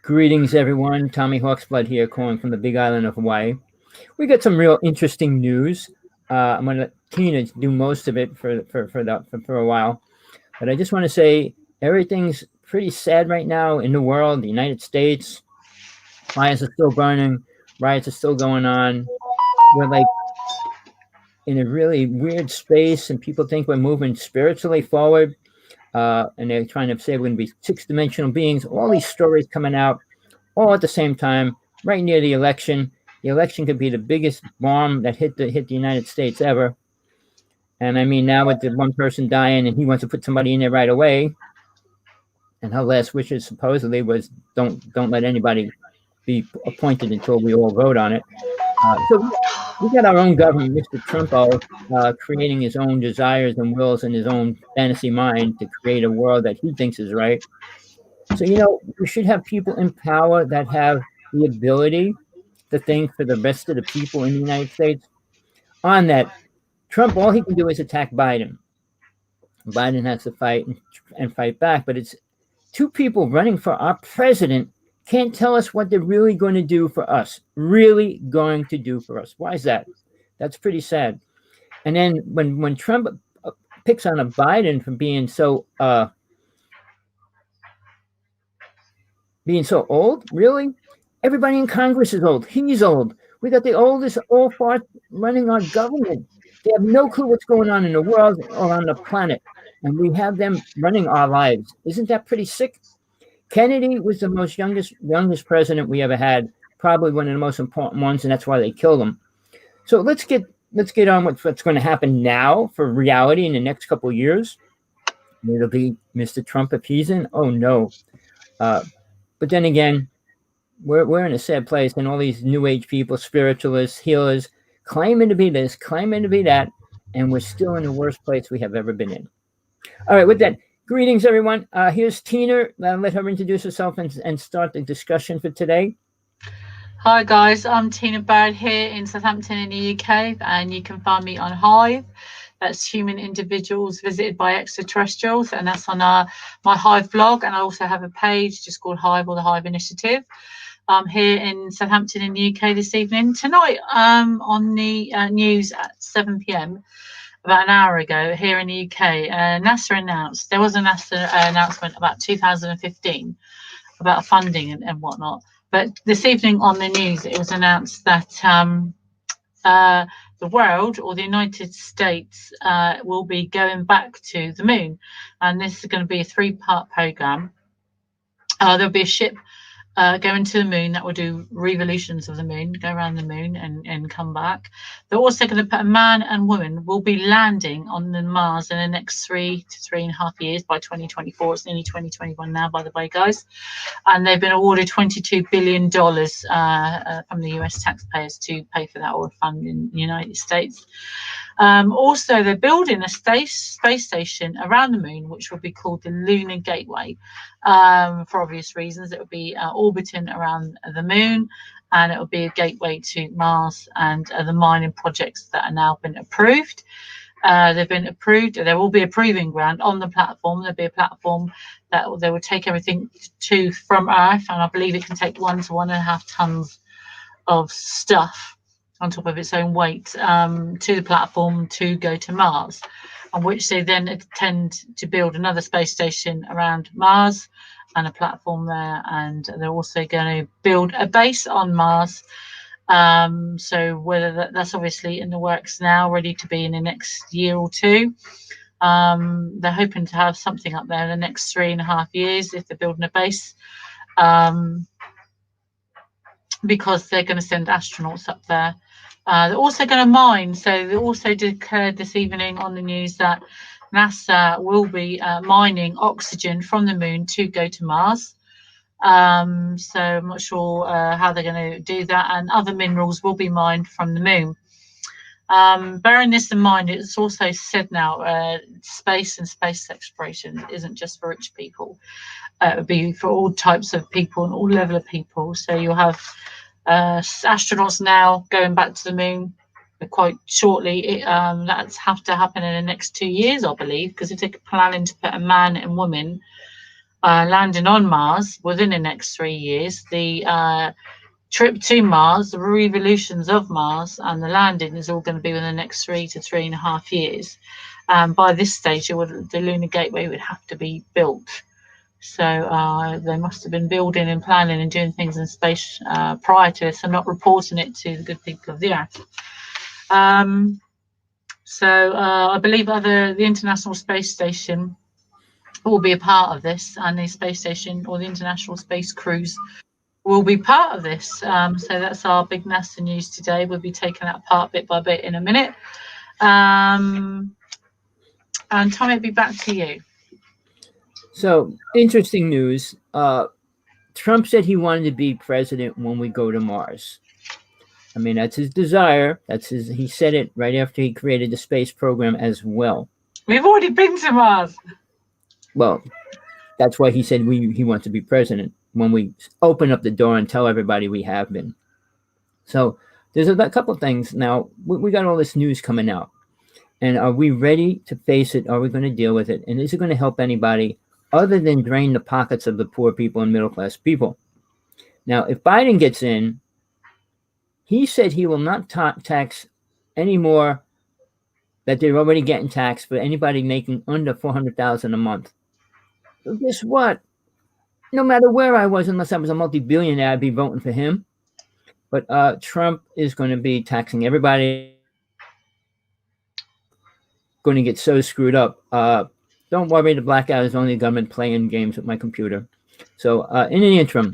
Greetings, everyone. Tommy Hawksblood here, calling from the Big Island of Hawaii. We got some real interesting news. I'm going to let Tina do most of it for a while, but I just want to say everything's pretty sad right now in the world. The United States, fires are still burning, riots are still going on. We're like in a really weird space, and people think we're moving spiritually forward. And they're trying to say we're going to be six-dimensional beings. All these stories coming out all at the same time, right near the election. The election could be the biggest bomb that hit the United States ever. And I mean, now with the one person dying, and he wants to put somebody in there right away. And her last wishes supposedly was don't let anybody be appointed until we all vote on it. So we got our own government, Mr. Trumpo, creating his own desires and wills in his own fantasy mind to create a world that he thinks is right. So, we should have people in power that have the ability to think for the rest of the people in the United States. On that, Trump, all he can do is attack Biden. Biden has to fight and fight back, but it's two people running for our president can't tell us what they're really going to do for us. Really going to do for us. Why is that? That's pretty sad. And then when Trump picks on a Biden for being so old, really? Everybody in Congress is old. He's old. We got the oldest old farts running our government. They have no clue what's going on in the world or on the planet, and we have them running our lives. Isn't that pretty sick? Kennedy was the most youngest president we ever had, probably one of the most important ones, and that's why they killed him. So let's get on with what's going to happen now for reality in the next couple of years. It'll be Mr. Trump appeasing. Oh no. But then again, we're in a sad place, and all these new age people, spiritualists, healers, claiming to be this, claiming to be that, and we're still in the worst place we have ever been in. All right, with that, greetings, everyone. Here's Tina. Let her introduce herself and start the discussion for today. Hi, guys. I'm Tina Bird here in Southampton in the UK, and you can find me on Hive. That's Human Individuals Visited by Extraterrestrials, and that's on my Hive blog. And I also have a page just called Hive or the Hive Initiative. I'm here in Southampton in the UK this evening. Tonight, on the news at 7 p.m, about an hour ago here in the UK, NASA announced, there was a NASA announcement about 2015 about funding and whatnot. But this evening on the news, it was announced that the world or the United States will be going back to the moon. And this is going to be a 3-part program. There'll be a ship going to the moon that will do revolutions of the moon, go around the moon and come back. They're also going to put a man and woman will be landing on the Mars in the next 3 to 3.5 years by 2024. It's nearly 2021 now, by the way, guys. And they've been awarded $22 billion from the US taxpayers to pay for that or fund in the United States. Also, they're building a space station around the moon, which will be called the Lunar Gateway. For obvious reasons, it will be orbiting around the moon, and it will be a gateway to Mars and the mining projects that are now been approved. They've been approved. There will be a proving ground on the platform. There'll be a platform that they will take everything to from Earth, and I believe it can take 1 to 1.5 tons of stuff on top of its own weight to the platform to go to Mars, on which they then intend to build another space station around Mars and a platform there, and they're also going to build a base on Mars. So whether that's obviously in the works now, ready to be in the next year or two. They're hoping to have something up there in the next 3.5 years if they're building a base, because they're going to send astronauts up there. They're also going to mine. So they also declared this evening on the news that NASA will be mining oxygen from the moon to go to Mars. So I'm not sure how they're going to do that, and other minerals will be mined from the moon. Bearing this in mind, it's also said now space and space exploration isn't just for rich people. It would be for all types of people and all level of people. So you'll have astronauts now going back to the moon quite shortly. That's have to happen in the next 2 years, I believe, because if they're planning to put a man and woman landing on Mars within the next 3 years. The trip to Mars, the revolutions of Mars, and the landing is all going to be within the next 3 to 3.5 years. By this stage, the Lunar Gateway would have to be built. So they must have been building and planning and doing things in space prior to this and not reporting it to the good people of the Earth. So I believe the International Space Station will be a part of this, and the space station or the International Space Cruise will be part of this. So that's our big NASA news today. We'll be taking that apart bit by bit in a minute. And Tommy, it'll be back to you. So, interesting news. Trump said he wanted to be president when we go to Mars. I mean, that's his desire. He said it right after he created the space program as well. We've already been to Mars. Well, that's why he said he wants to be president when we open up the door and tell everybody we have been. So there's a couple of things. Now, we got all this news coming out. And are we ready to face it? Are we going to deal with it? And is it going to help anybody other than drain the pockets of the poor people and middle-class people? Now, if Biden gets in, he said he will not tax any more that they're already getting taxed for anybody making under $400,000 a month. So guess what? No matter where I was, unless I was a multi-billionaire, I'd be voting for him. But Trump is going to be taxing everybody. Going to get so screwed up. Don't worry, the blackout is only the government playing games with my computer. So in the interim,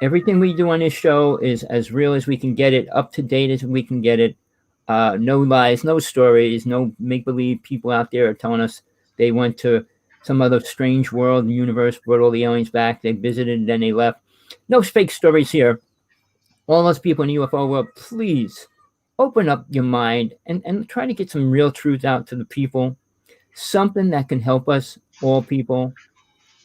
everything we do on this show is as real as we can get it, up to date as we can get it. No lies, no stories, no make-believe people out there are telling us they went to some other strange world and universe, brought all the aliens back, they visited, and then they left. No fake stories here. All those people in the UFO world, please open up your mind and try to get some real truth out to the people. Something that can help us, all people.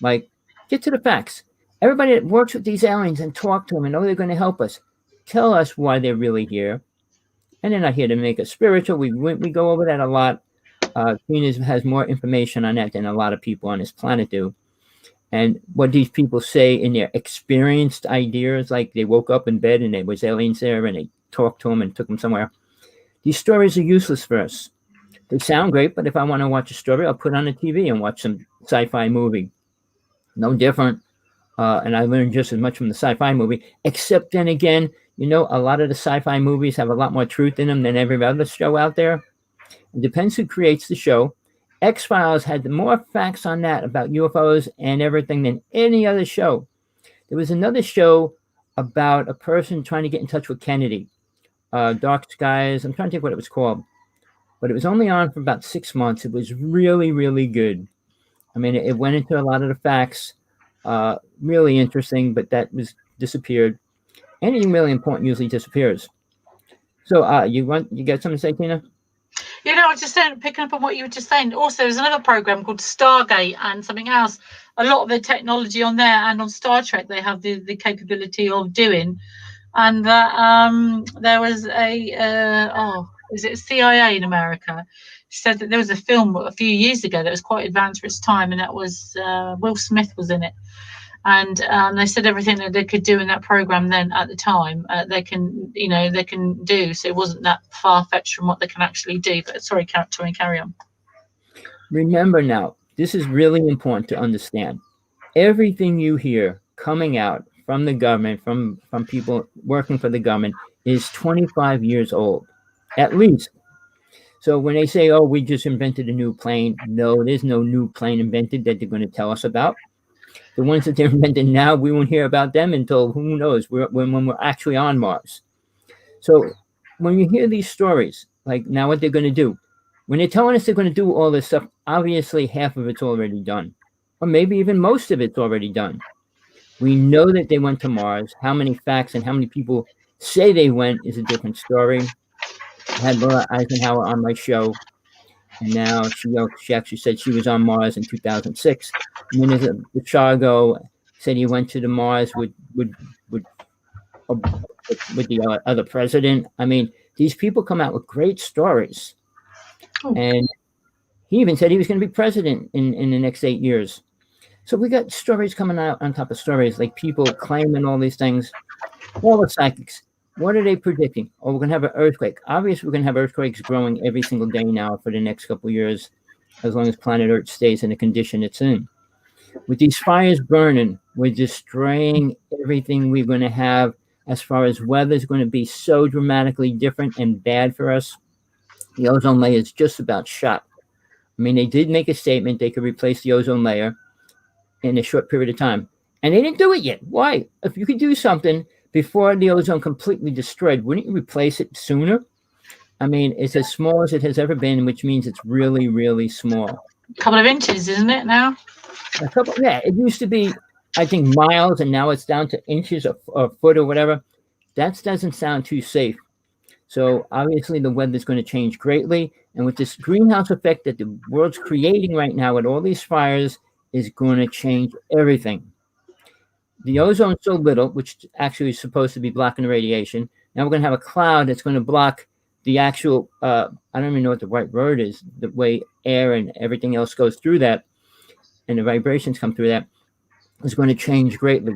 Like, get to the facts. Everybody that works with these aliens and talk to them and know they're going to help us, tell us why they're really here. And they're not here to make us spiritual. We go over that a lot. Tina has more information on that than a lot of people on this planet do. And what these people say in their experienced ideas, like they woke up in bed and there was aliens there and they talked to them and took them somewhere. These stories are useless for us. They sound great, but if I want to watch a story, I'll put on the TV and watch some sci-fi movie. No different. And I learned just as much from the sci-fi movie, except then again, a lot of the sci-fi movies have a lot more truth in them than every other show out there. It depends who creates the show. X-Files had more facts on that about UFOs and everything than any other show. There was another show about a person trying to get in touch with Kennedy. Dark Skies. I'm trying to think what it was called. But it was only on for about 6 months. It was really, really good. I mean, it went into a lot of the facts. Really interesting, but that was disappeared. Anything really important usually disappears. So you got something to say, Tina? I was just saying, picking up on what you were just saying. Also, there's another program called Stargate and something else. A lot of the technology on there and on Star Trek, they have the capability of doing. And there was is it CIA in America? Said that there was a film a few years ago that was quite advanced for its time, and that was Will Smith was in it. And they said everything that they could do in that program then at the time, they can do. So it wasn't that far-fetched from what they can actually do. But sorry, Tommy, carry on. Remember now, this is really important to understand. Everything you hear coming out from the government, from people working for the government, is 25 years old, at least. So when they say, oh, we just invented a new plane, no, there's no new plane invented that they're going to tell us about. The ones that they're inventing now, we won't hear about them until, who knows, when we're actually on Mars. So when you hear these stories, like now what they're going to do, when they're telling us they're going to do all this stuff, obviously half of it's already done. Or maybe even most of it's already done. We know that they went to Mars. How many facts and how many people say they went is a different story. I had Laura Eisenhower on my show, and now she actually said she was on Mars in 2006. And then there's Chicago said he went to the Mars with the other president. I mean, these people come out with great stories. And he even said he was going to be president in the next 8 years. So we got stories coming out on top of stories, like people claiming all these things. All the psychics, what are they predicting? Oh, we're going to have an earthquake. Obviously, we're going to have earthquakes growing every single day now for the next couple of years, as long as planet Earth stays in the condition it's in. With these fires burning, we're destroying everything we're going to have as far as weather is going to be so dramatically different and bad for us. The ozone layer is just about shot. I mean, they did make a statement they could replace the ozone layer in a short period of time, and they didn't do it yet. Why? If you could do something before the ozone completely destroyed, wouldn't you replace it sooner? I mean, it's as small as it has ever been, which means it's really, really small. A couple of inches, isn't it now? A couple, yeah. It used to be, I think, miles, and now it's down to inches or foot or whatever. That doesn't sound too safe. So obviously, the weather is going to change greatly, and with this greenhouse effect that the world's creating right now, with all these fires, is going to change everything. The ozone is so little, which actually is supposed to be blocking the radiation. Now we're going to have a cloud that's going to block the actual, I don't even know what the right word is, the way air and everything else goes through that, and the vibrations come through that, is going to change greatly.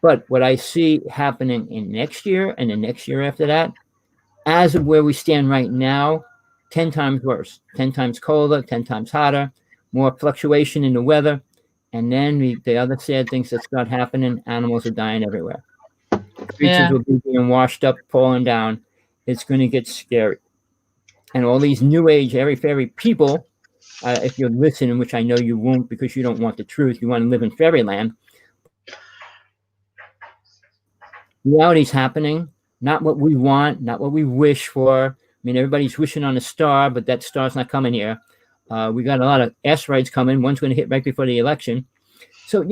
But what I see happening in next year and the next year after that, as of where we stand right now, 10 times worse, 10 times colder, 10 times hotter, more fluctuation in the weather. And then the other sad things that start happening, animals are dying everywhere. Creatures will be being washed up, falling down. It's going to get scary. And all these new age, airy-fairy people, if you're listening, which I know you won't because you don't want the truth, you want to live in fairyland. Reality's happening, not what we want, not what we wish for. I mean, everybody's wishing on a star, but that star's not coming here. We got a lot of asteroids coming. One's going to hit right before the election. So,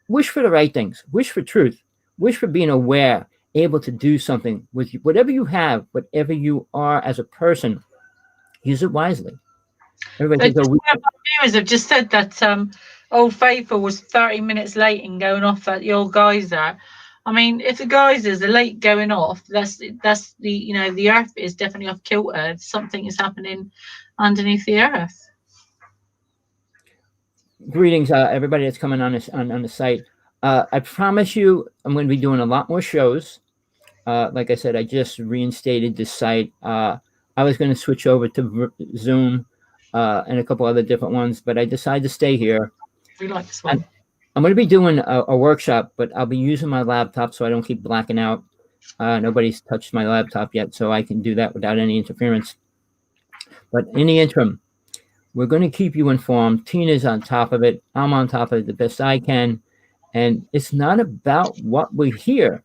wish for the right things. Wish for truth. Wish for being aware, able to do something with whatever you have, whatever you are as a person. Use it wisely. Everybody viewers have just said that Old Faithful was 30 minutes late in going off at the old geyser. I mean, if the geysers are late going off, that's the the Earth is definitely off kilter. Something is happening underneath the Earth. Greetings, everybody that's coming on the site. I promise you, I'm going to be doing a lot more shows. Like I said, I just reinstated the site. I was going to switch over to Zoom and a couple other different ones, but I decided to stay here. We like this one. I'm going to be doing a workshop, but I'll be using my laptop so I don't keep blacking out. Nobody's touched my laptop yet, so I can do that without any interference. But in the interim, we're going to keep you informed. Tina's on top of it. I'm on top of it the best I can. And it's not about what we hear.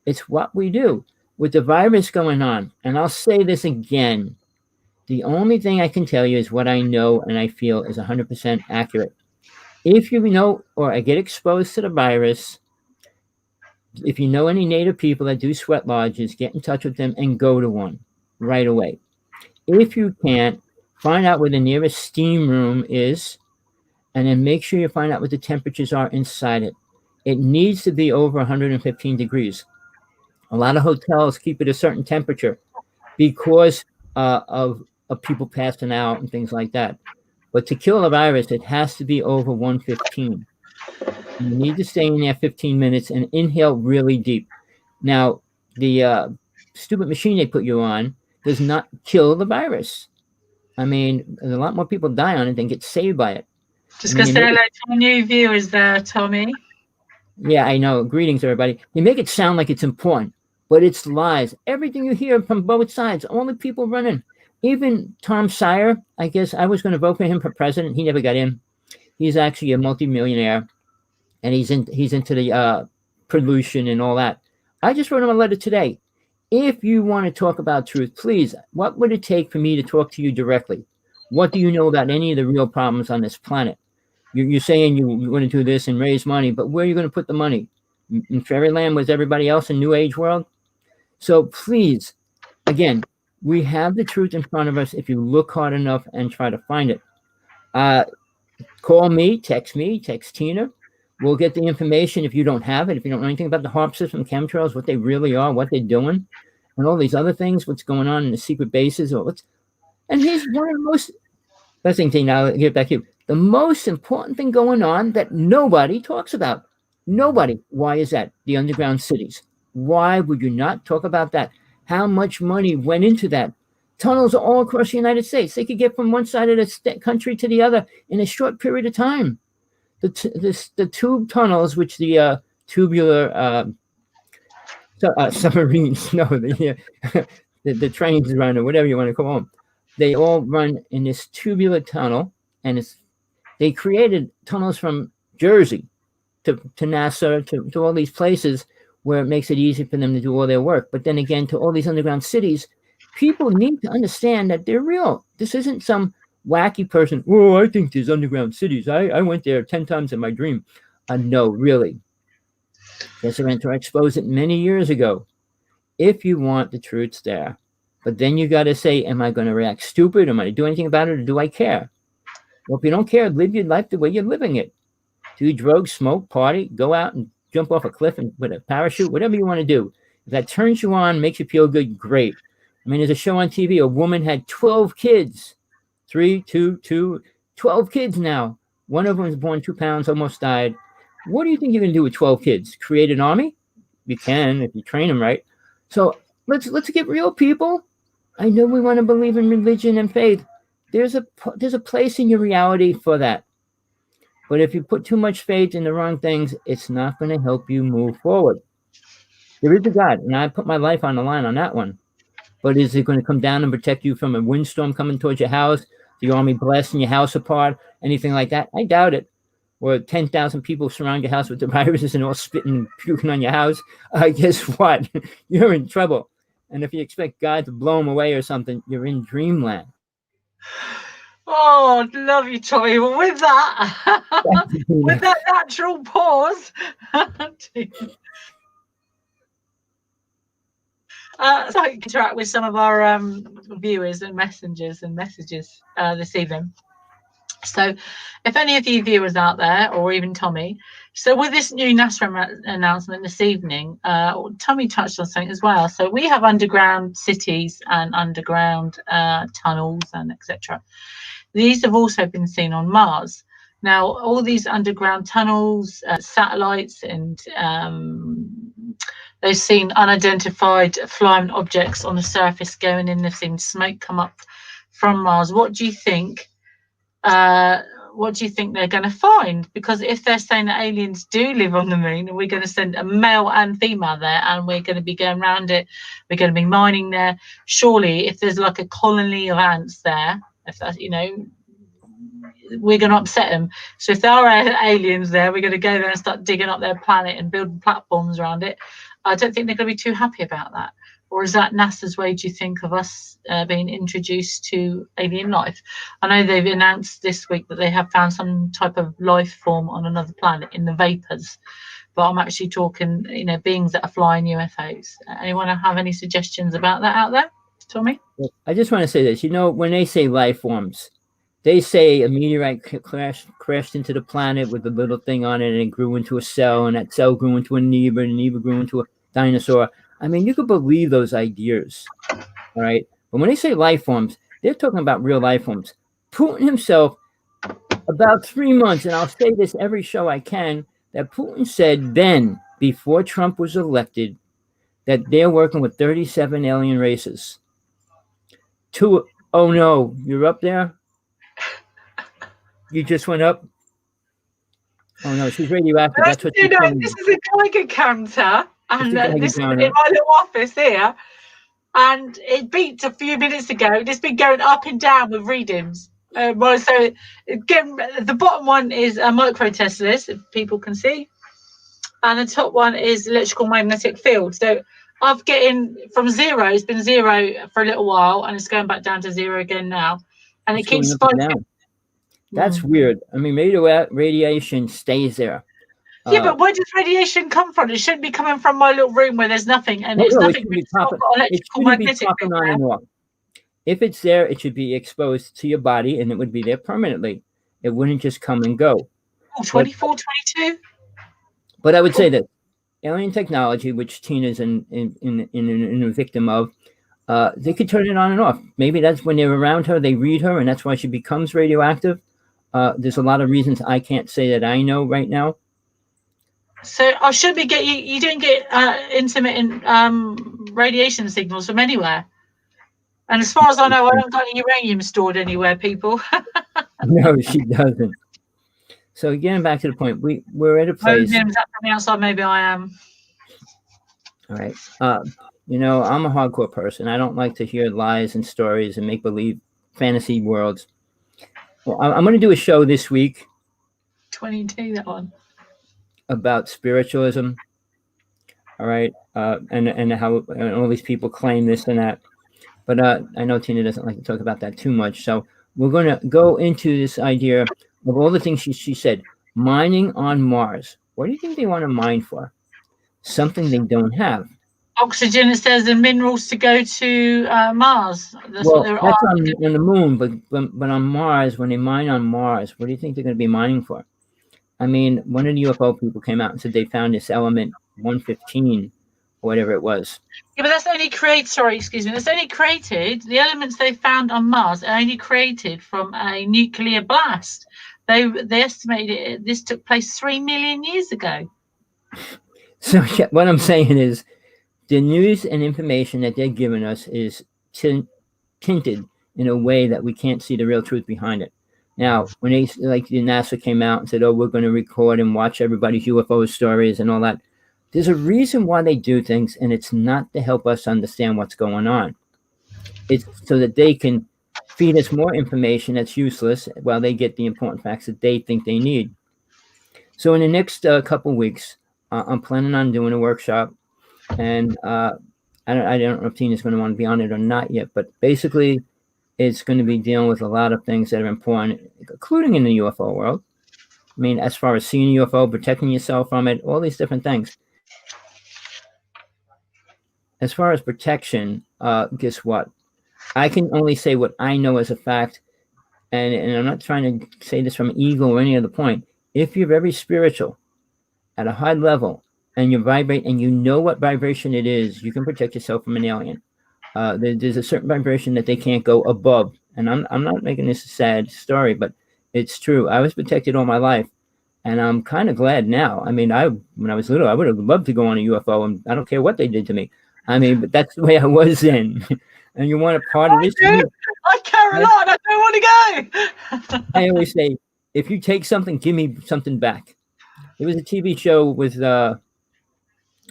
It's what we do. With the virus going on, and I'll say this again, the only thing I can tell you is what I know and I feel is 100% accurate. If you know or I get exposed to the virus, if you know any Native people that do sweat lodges, get in touch with them and go to one right away. If you can't, find out where the nearest steam room is, and then make sure you find out what the temperatures are inside it. It needs to be over 115 degrees. A lot of hotels keep it a certain temperature because of people passing out and things like that. But to kill the virus, it has to be over 115. You need to stay in there 15 minutes and inhale really deep. Now, the stupid machine they put you on does not kill the virus. I mean, there's a lot more people die on it than get saved by it. Just going to say hello to our new viewers there, Tommy. Yeah, I know. Greetings, everybody. They make it sound like it's important, but it's lies. Everything you hear from both sides, all the people running. Even Tom Sire, I guess I was going to vote for him for president. He never got in. He's actually a multimillionaire, and he's into the pollution and all that. I just wrote him a letter today. If you want to talk about truth, please, what would it take for me to talk to you directly? What do you know about any of the real problems on this planet? You're saying you want to do this and raise money, but where are you going to put the money? In fairyland with everybody else in New Age world? So please, again, we have the truth in front of us if you look hard enough and try to find it. Call me, text Tina. We'll get the information if you don't have it, if you don't know anything about the HAARP system, chemtrails, what they really are, what they're doing, and all these other things, what's going on in the secret bases. And here's one of the most... Best thing, Tina, I'll get back to you. The most important thing going on that nobody talks about. Nobody. Why is that? The underground cities. Why would you not talk about that? How much money went into that? Tunnels all across the United States. They could get from one side of the country to the other in a short period of time. The tube tunnels, which the tubular submarines, no, the trains run, or whatever you want to call them, they all run in this tubular tunnel, and they created tunnels from Jersey to Nassau to all these places where it makes it easy for them to do all their work. But then again, to all these underground cities, people need to understand that they're real. This isn't some wacky person. Oh, I think there's underground cities. I went there 10 times in my dream. No, really. Jesse Ventura exposed it many years ago. If you want the truth's there. But then you got to say, am I going to react stupid? Am I going to do anything about it, or do I care? Well, if you don't care, live your life the way you're living it. Do drugs, smoke, party, go out and jump off a cliff and with a parachute, whatever you want to do. If that turns you on, makes you feel good, great. I mean, there's a show on TV, a woman had 12 kids. 3, 2, 2, 12 kids now. One of them was born 2 pounds, almost died. What do you think you're going to do with 12 kids? Create an army? You can if you train them right. So let's get real, people. I know we want to believe in religion and faith. There's a place in your reality for that. But if you put too much faith in the wrong things, it's not going to help you move forward. There is a God, and I put my life on the line on that one. But is it going to come down and protect you from a windstorm coming towards your house, the army blasting your house apart, anything like that? I doubt it. Or 10,000 people surround your house with the viruses and all spitting and puking on your house. Guess what? You're in trouble. And if you expect God to blow them away or something, you're in dreamland. Oh, love you, Tommy. Well, with that, with that natural pause, so I can interact with some of our viewers and messages this evening. So if any of you viewers out there, or even Tommy, so with this new NASA announcement this evening, Tommy touched on something as well. So we have underground cities and underground tunnels and etc. These have also been seen on Mars. Now, all these underground tunnels, satellites, and they've seen unidentified flying objects on the surface going in. They've seen smoke come up from Mars. What do you think? What do you think they're going to find? Because if they're saying that aliens do live on the moon, and we're going to send a male and female there, and we're going to be going around it, we're going to be mining there. Surely, if there's like a colony of ants there, if that, we're going to upset them. So if there are aliens there, we're going to go there and start digging up their planet and building platforms around it. I don't think they're going to be too happy about that. Or is that NASA's way, do you think, of us being introduced to alien life? I know they've announced this week that they have found some type of life form on another planet in the vapors. But I'm actually talking, beings that are flying UFOs. Anyone have any suggestions about that out there, Tommy? I just want to say this. When they say life forms, they say a meteorite crashed into the planet with a little thing on it, and it grew into a cell, and that cell grew into an amoeba, and an amoeba grew into a dinosaur. I mean, you could believe those ideas, all right? But when they say life forms, they're talking about real life forms. Putin himself, about 3 months, and I'll say this every show I can, that Putin said then, before Trump was elected, that they're working with 37 alien races. Oh no, you're up there? You just went up? Oh no, she's radioactive. That's what this is a Geiger counter. And this is in my little office here, and it beeped a few minutes ago. It's been going up and down with readings. So again, the bottom one is a micro Teslas, if people can see, and the top one is electrical magnetic field. So I've getting from zero. It's been zero for a little while, and it's going back down to zero again now, and it keeps spiking. That's weird. I mean, radiation stays there. Yeah, but where does radiation come from? It shouldn't be coming from my little room where there's nothing, and it's nothing. If it's there, it should be exposed to your body, and it would be there permanently. It wouldn't just come and go. 24, 22. But I would say that alien technology, which Tina's in a victim of, they could turn it on and off. Maybe that's when they're around her, they read her, and that's why she becomes radioactive. There's a lot of reasons I can't say that I know right now. So I should be get you. You didn't get intermittent radiation signals from anywhere. And as far as I know, I don't got any uranium stored anywhere, people. No, she doesn't. So getting back to the point, we're at a place. Is that from the outside? Maybe I am. All right. I'm a hardcore person. I don't like to hear lies and stories and make believe fantasy worlds. Well, I'm going to do a show this week. 22, that one. About spiritualism. All right. And how all these people claim this and that. But I know Tina doesn't like to talk about that too much. So we're going to go into this idea of all the things she said. Mining on Mars. What do you think they want to mine for? Something they don't have. Oxygen, it says, and minerals to go to Mars. That's on the moon, but on Mars, when they mine on Mars, what do you think they're going to be mining for? I mean, one of the UFO people came out and said they found this element 115, or whatever it was. Yeah, but that's only created. Sorry, excuse me. That's only created. The elements they found on Mars are only created from a nuclear blast. They estimated this took place 3 million years ago. So yeah, what I'm saying is, the news and information that they're giving us is tinted in a way that we can't see the real truth behind it. Now, when the NASA came out and said, "Oh, we're going to record and watch everybody's UFO stories and all that," there's a reason why they do things, and it's not to help us understand what's going on. It's so that they can feed us more information that's useless while they get the important facts that they think they need. So in the next couple of weeks, I'm planning on doing a workshop. And I don't know if Tina's going to want to be on it or not yet, but basically it's going to be dealing with a lot of things that are important, including in the UFO world. I mean, as far as seeing a UFO, protecting yourself from it, all these different things. As far as protection, guess what? I can only say what I know as a fact, and I'm not trying to say this from ego or any other point. If you're very spiritual at a high level, and you vibrate and you know what vibration it is, you can protect yourself from an alien. There's a certain vibration that they can't go above. And I'm not making this a sad story, but it's true. I was protected all my life, and I'm kind of glad now. I mean, when I was little, I would have loved to go on a UFO, and I don't care what they did to me. I mean, but that's the way I was then. And you want a part of this? I care a lot. I don't want to go. I always say, if you take something, give me something back. There was a TV show with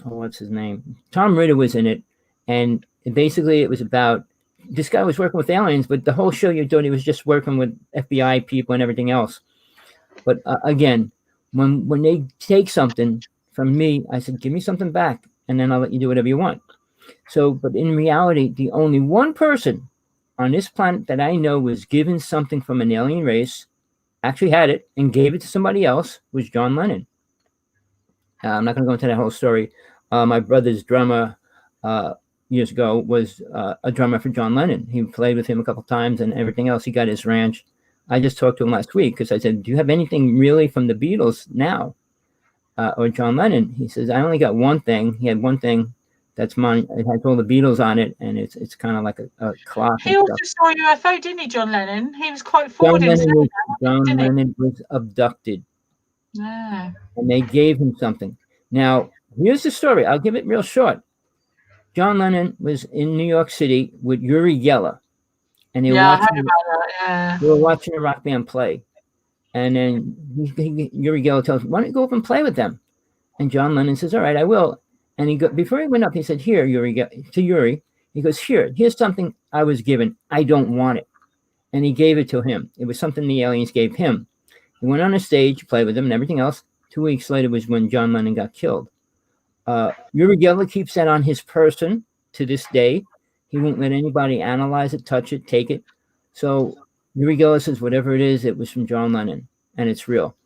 what's his name? Tom Ritter was in it, and basically it was about this guy was working with aliens, but the whole show you thought he was just working with FBI people and everything else. But again, when they take something from me, I said, give me something back, and then I'll let you do whatever you want. So, but in reality, the only one person on this planet that I know was given something from an alien race, actually had it, and gave it to somebody else, was John Lennon. I'm not going to go into that whole story. My brother's drummer years ago was a drummer for John Lennon. He played with him a couple times and everything else. He got his ranch. I just talked to him last week because I said, do you have anything really from the Beatles now or John Lennon? He says, I only got one thing. He had one thing that's mine. It has all the Beatles on it, and it's kind of like a clock. He also saw a UFO, didn't he, John Lennon? He was quite forward in saying that. John Lennon was abducted. Yeah. And they gave him something. Now, here's the story. I'll give it real short. John Lennon was in New York City with Uri Geller. And they were watching a rock band play. And then Uri Geller tells him, why don't you go up and play with them? And John Lennon says, all right, I will. And before he went up, he said, here, to Uri, he goes, here's something I was given. I don't want it. And he gave it to him. It was something the aliens gave him. He went on a stage, played with them and everything else. 2 weeks later was when John Lennon got killed. Uri Geller keeps that on his person to this day. He won't let anybody analyze it, touch it, take it. So Uri Geller says whatever it is, it was from John Lennon, and it's real.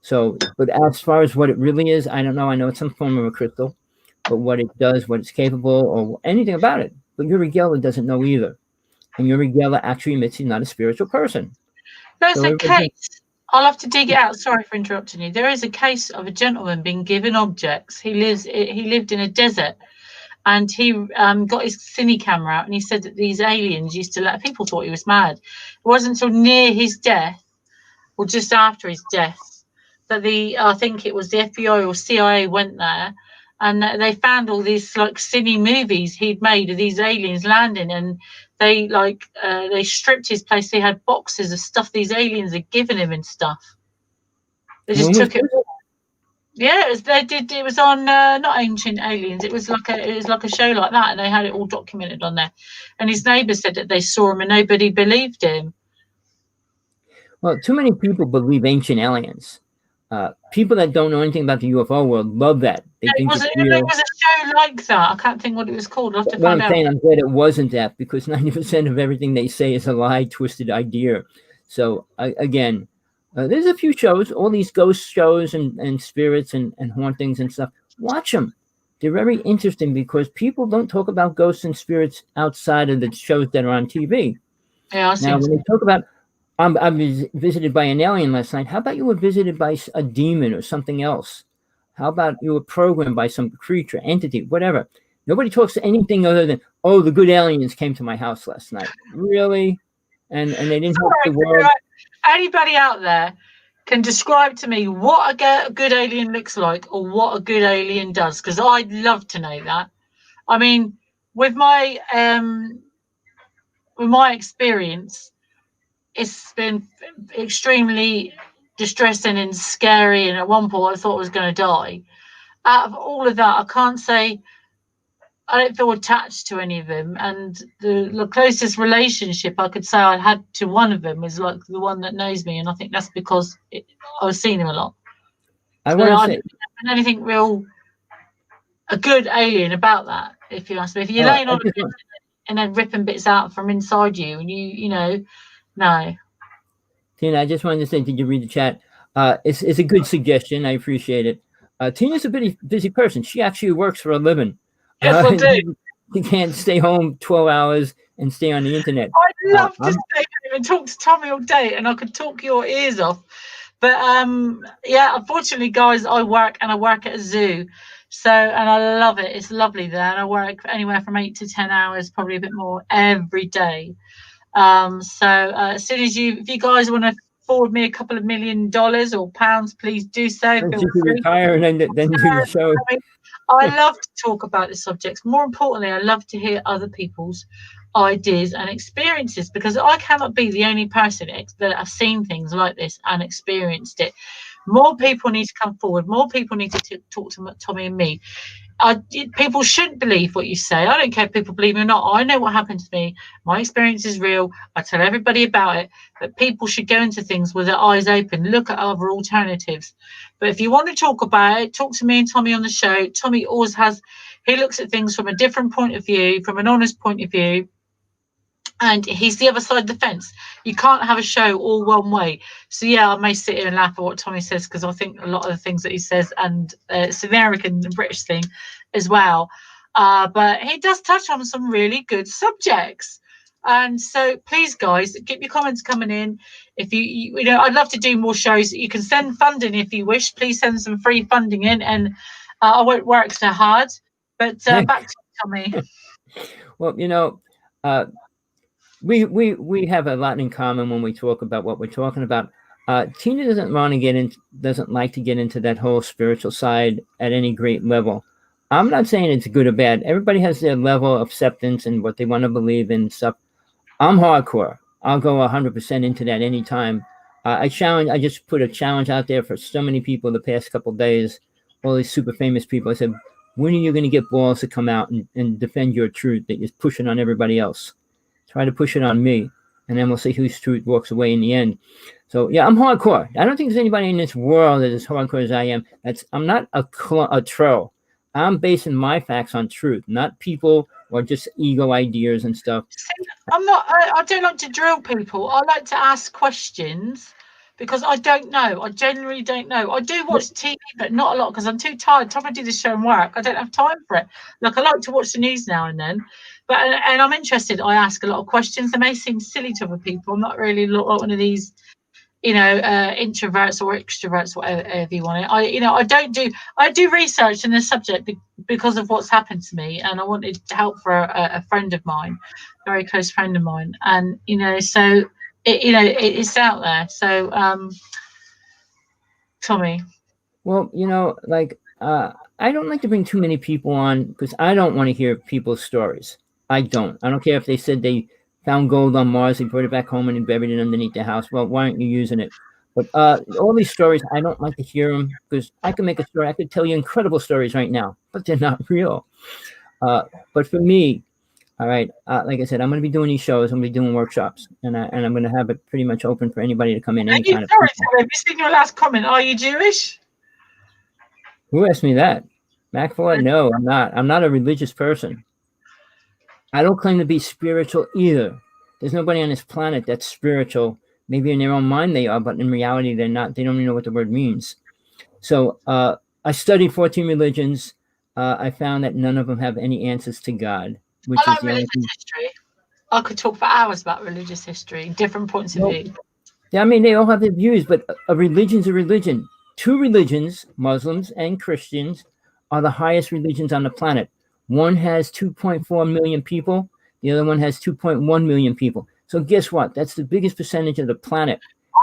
So, but as far as what it really is, I don't know. I know it's some form of a crystal, but what it does, what it's capable, or anything about it. But Uri Geller doesn't know either. And Uri Geller actually admits he's not a spiritual person. There's a case. I'll have to dig it out. Sorry for interrupting you. There is a case of a gentleman being given objects. He lived in a desert, and he got his cine camera out, and he said that these aliens used to let people thought he was mad. It wasn't until near his death or just after his death, that I think it was the FBI or CIA went there, and they found all these like silly movies he'd made of these aliens landing, and they they stripped his place. They had boxes of stuff these aliens had given him and stuff. They just took it. Yeah, they did. It was on not Ancient Aliens. It was like a show like that, and they had it all documented on there. And his neighbour said that they saw him, and nobody believed him. Well, too many people believe Ancient Aliens. People that don't know anything about the UFO world love that. There was a show like that. I can't think what it was called. I'll have to find out. I'm glad it wasn't that, because 90% of everything they say is a lie, twisted idea. So again, there's a few shows, all these ghost shows and spirits and hauntings and stuff. Watch them. They're very interesting because people don't talk about ghosts and spirits outside of the shows that are on TV. Yeah, now, when they talk about, I was visited by an alien last night. How about you were visited by a demon or something else? How about you were programmed by some creature, entity, whatever? Nobody talks to anything other than, oh, the good aliens came to my house last night. Really? And they didn't help the world. Anybody out there can describe to me what a good alien looks like or what a good alien does, because I'd love to know that. I mean, with my experience, it's been extremely distressing and scary, and at one point I thought I was going to die. Out of all of that, I can't say I don't feel attached to any of them, and the closest relationship I could say I had to one of them is like the one that knows me, and I think that's because I was seeing him a lot. I don't think anything real a good alien about that, if you ask me. If you're laying on a bed and then ripping bits out from inside you, and you know, no. Tina, I just wanted to say, did you read the chat? It's a good suggestion. I appreciate it. Tina's a busy person. She actually works for a living. Yes, I do. You can't stay home 12 hours and stay on the internet. I'd love to stay home and talk to Tommy all day, and I could talk your ears off. But yeah, unfortunately, guys, I work at a zoo. So, and I love it. It's lovely there. And I work anywhere from 8 to 10 hours, probably a bit more every day. So as soon as if you guys want to forward me a couple of $1 million or pounds, please do so. You can retire and then do the show. I love to talk about the subjects. More importantly, I love to hear other people's ideas and experiences, because I cannot be the only person that have seen things like this and experienced it. More people need to come forward. More people need to talk to Tommy and me. People should believe what you say. I don't care if people believe me or not. I know what happened to me. My experience is real. I tell everybody about it. But people should go into things with their eyes open, look at other alternatives. But if you want to talk about it, talk to me and Tommy on the show. Tommy always he looks at things from a different point of view, from an honest point of view. And he's the other side of the fence. You can't have a show all one way. So, yeah, I may sit here and laugh at what Tommy says, because I think a lot of the things that he says, and it's the American and British thing as well. But he does touch on some really good subjects. And so, please, guys, keep your comments coming in. If you know, I'd love to do more shows. You can send funding if you wish. Please send some free funding in, and I won't work so hard. But back to Tommy. Well, you know, we have a lot in common when we talk about what we're talking about. Tina doesn't like to get into that whole spiritual side at any great level. I'm not saying it's good or bad. Everybody has their level of acceptance and what they want to believe in and stuff. I'm hardcore. I'll go 100% into that anytime. I just put a challenge out there for so many people the past couple of days, all these super famous people. I said, when are you going to get balls to come out and defend your truth that you're pushing on everybody else? Try to push it on me, and then we'll see whose truth walks away in the end. So, yeah, I'm hardcore. I don't think there's anybody in this world that is hardcore as I am. I'm not a troll. I'm basing my facts on truth, not people or just ego ideas and stuff. See, I don't like to drill people. I like to ask questions, because I don't know. I genuinely don't know. I do watch TV, but not a lot, because I'm too tired. Time I do the show and work, I don't have time for it. Like, I like to watch the news now and then. And I'm interested. I ask a lot of questions. They may seem silly to other people. I'm not really one of these, you know, introverts or extroverts, whatever you want it. I do research in this subject because of what's happened to me, and I wanted help for a friend of mine, very close friend of mine. And, you know, so it's out there. So, Tommy. Well, I don't like to bring too many people on because I don't want to hear people's stories. I don't. I don't care if they said they found gold on Mars, they brought it back home and they buried it underneath the house. Well, why aren't you using it? But all these stories, I don't like to hear them because I can make a story. I could tell you incredible stories right now, but they're not real. But for me, all right, like I said, I'm going to be doing these shows. I'm going to be doing workshops, and I'm going to have it pretty much open for anybody to come in. Any kind of sorry, Tommy, this is your last comment. Are you Jewish? Who asked me that? Mac Ford? No, I'm not. I'm not a religious person. I don't claim to be spiritual either. There's nobody on this planet that's spiritual. Maybe in their own mind they are, but in reality they're not. They don't even know what the word means. So I studied 14 religions. I found that none of them have any answers to God, which I like is the religious history. I could talk for hours about religious history, different points of view. Yeah, I mean, they all have their views, but a religion's a religion. Two religions, Muslims and Christians, are the highest religions on the planet. One has 2.4 million people. The other one has 2.1 million people. So guess what? That's the biggest percentage of the planet.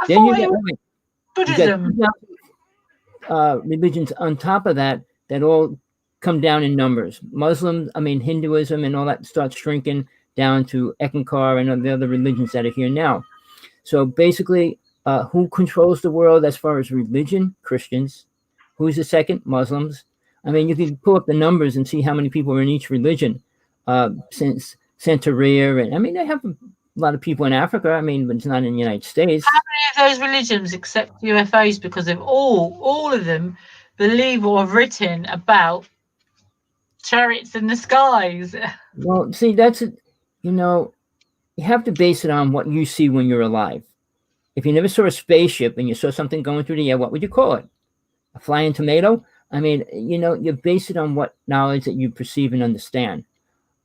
Then you get Buddhism. Religions on top of that all come down in numbers. Hinduism and all that starts shrinking down to Ekankar and the other religions that are here now. So basically, who controls the world as far as religion? Christians. Who's the second? Muslims. I mean, you can pull up the numbers and see how many people are in each religion. Since Santeria, and I mean, they have a lot of people in Africa. I mean, but it's not in the United States. How many of those religions accept UFOs? Because of all of them believe or have written about chariots in the skies. Well, see, that's it. You have to base it on what you see when you're alive. If you never saw a spaceship and you saw something going through the air, what would you call it? A flying tomato? I mean, you base it on what knowledge that you perceive and understand.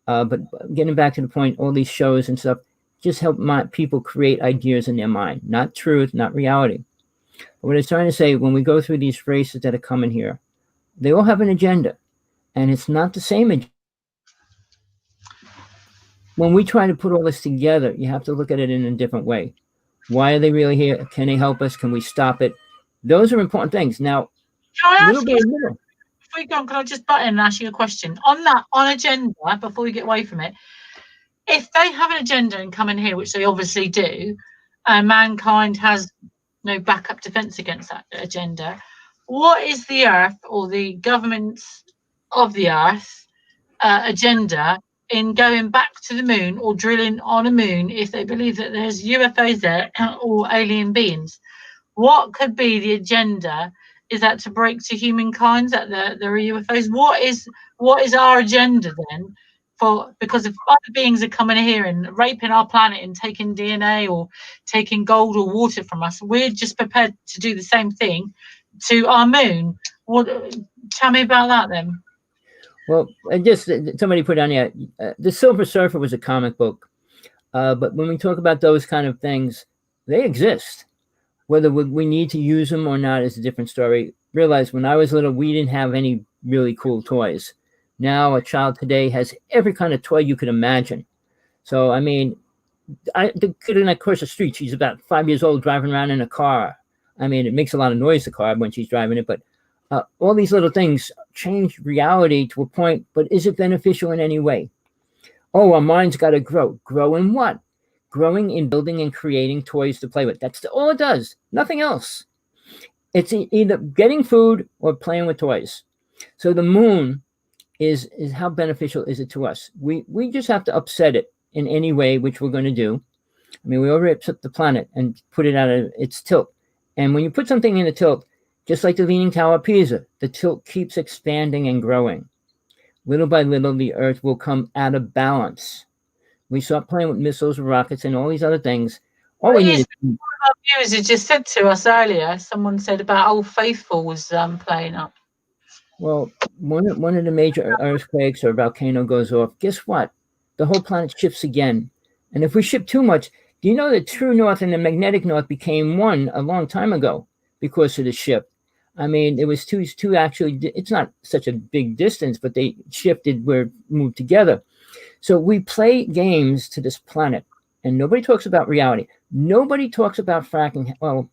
But getting back to the point, all these shows and stuff just help people create ideas in their mind, not truth, not reality. But what I'm trying to say, when we go through these races that are coming here, they all have an agenda, and it's not the same agenda. When we try to put all this together, you have to look at it in a different way. Why are they really here? Can they help us? Can we stop it? Those are important things. Now, before you go on, can I just butt in and ask you a question? On agenda, before we get away from it, if they have an agenda and come in here, which they obviously do, and mankind has no backup defense against that agenda, what is the Earth or the governments of the Earth agenda in going back to the moon or drilling on a moon if they believe that there's UFOs there or alien beings? What could be the agenda? Is that to break to humankind that there are UFOs? What is our agenda then? Because if other beings are coming here and raping our planet and taking DNA or taking gold or water from us, we're just prepared to do the same thing to our moon. Tell me about that then. Well, just somebody put on here, The Silver Surfer was a comic book. But when we talk about those kind of things, they exist. Whether we need to use them or not is a different story. Realize when I was little, we didn't have any really cool toys. Now a child today has every kind of toy you could imagine. So, I mean, the kid across the street, she's about 5 years old driving around in a car. I mean, it makes a lot of noise, the car, when she's driving it, but all these little things change reality to a point, but is it beneficial in any way? Oh, our mind's got to grow. Grow in what? Growing in building and creating toys to play with. That's all it does. Nothing else. It's either getting food or playing with toys. So the moon is how beneficial is it to us? We just have to upset it in any way, which we're going to do. I mean, we already upset the planet and put it out of its tilt. And when you put something in a tilt, just like the Leaning Tower of Pisa, the tilt keeps expanding and growing. Little by little, the Earth will come out of balance. We start playing with missiles, rockets, and all these other things. All we need is... One of our viewers had just said to us earlier, someone said about Old Faithful was playing up. Well, one of the major earthquakes or volcano goes off. Guess what? The whole planet shifts again. And if we shift too much, do you know the true north and the magnetic north became one a long time ago because of the shift? I mean, it was two actually, it's not such a big distance, but they shifted, moved together. So we play games to this planet. and nobody talks about reality. Nobody talks about fracking. Well,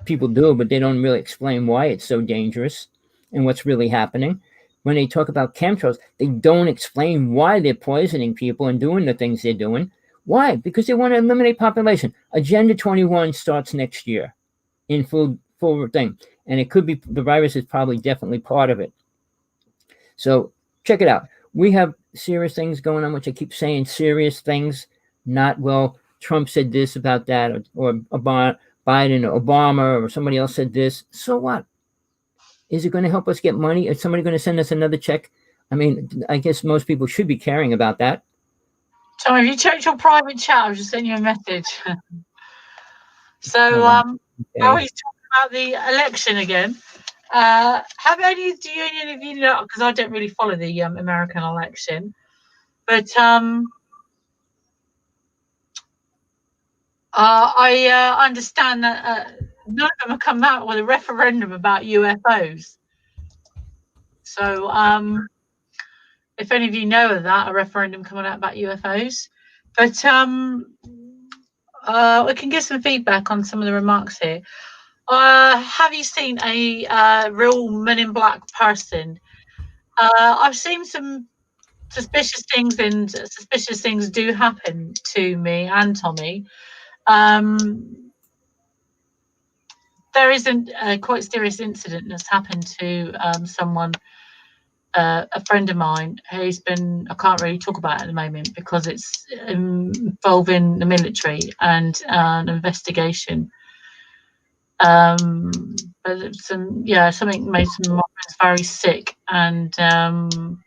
people do, but they don't really explain why it's so dangerous and what's really happening. When they talk about chemtrails, they don't explain why they're poisoning people and doing the things they're doing. Why? Because they want to eliminate population. Agenda 21 starts next year in full thing. And it could be, the virus is probably definitely part of it. So check it out. We have serious things going on, which I keep saying serious things, not, well, Trump said this about that, or Biden or Obama or somebody else said this. So what? Is it going to help us get money? Is somebody going to send us another check? I mean, I guess most people should be caring about that. Tommy, have you checked your private chat? I was just sending you a message. So, Okay. how are you talking about the election again? Have any of you know, because I don't really follow the American election, but I understand that none of them have come out with a referendum about UFOs. So, if any of you know of that, a referendum coming out about UFOs, but we can give some feedback on some of the remarks here. Have you seen a real Men in Black person? I've seen some suspicious things, and suspicious things do happen to me and Tommy. There isn't a quite serious incident that's happened to someone, a friend of mine who's been, I can't really talk about it at the moment because it's involving the military and an investigation. But something made some of my friends very sick, and and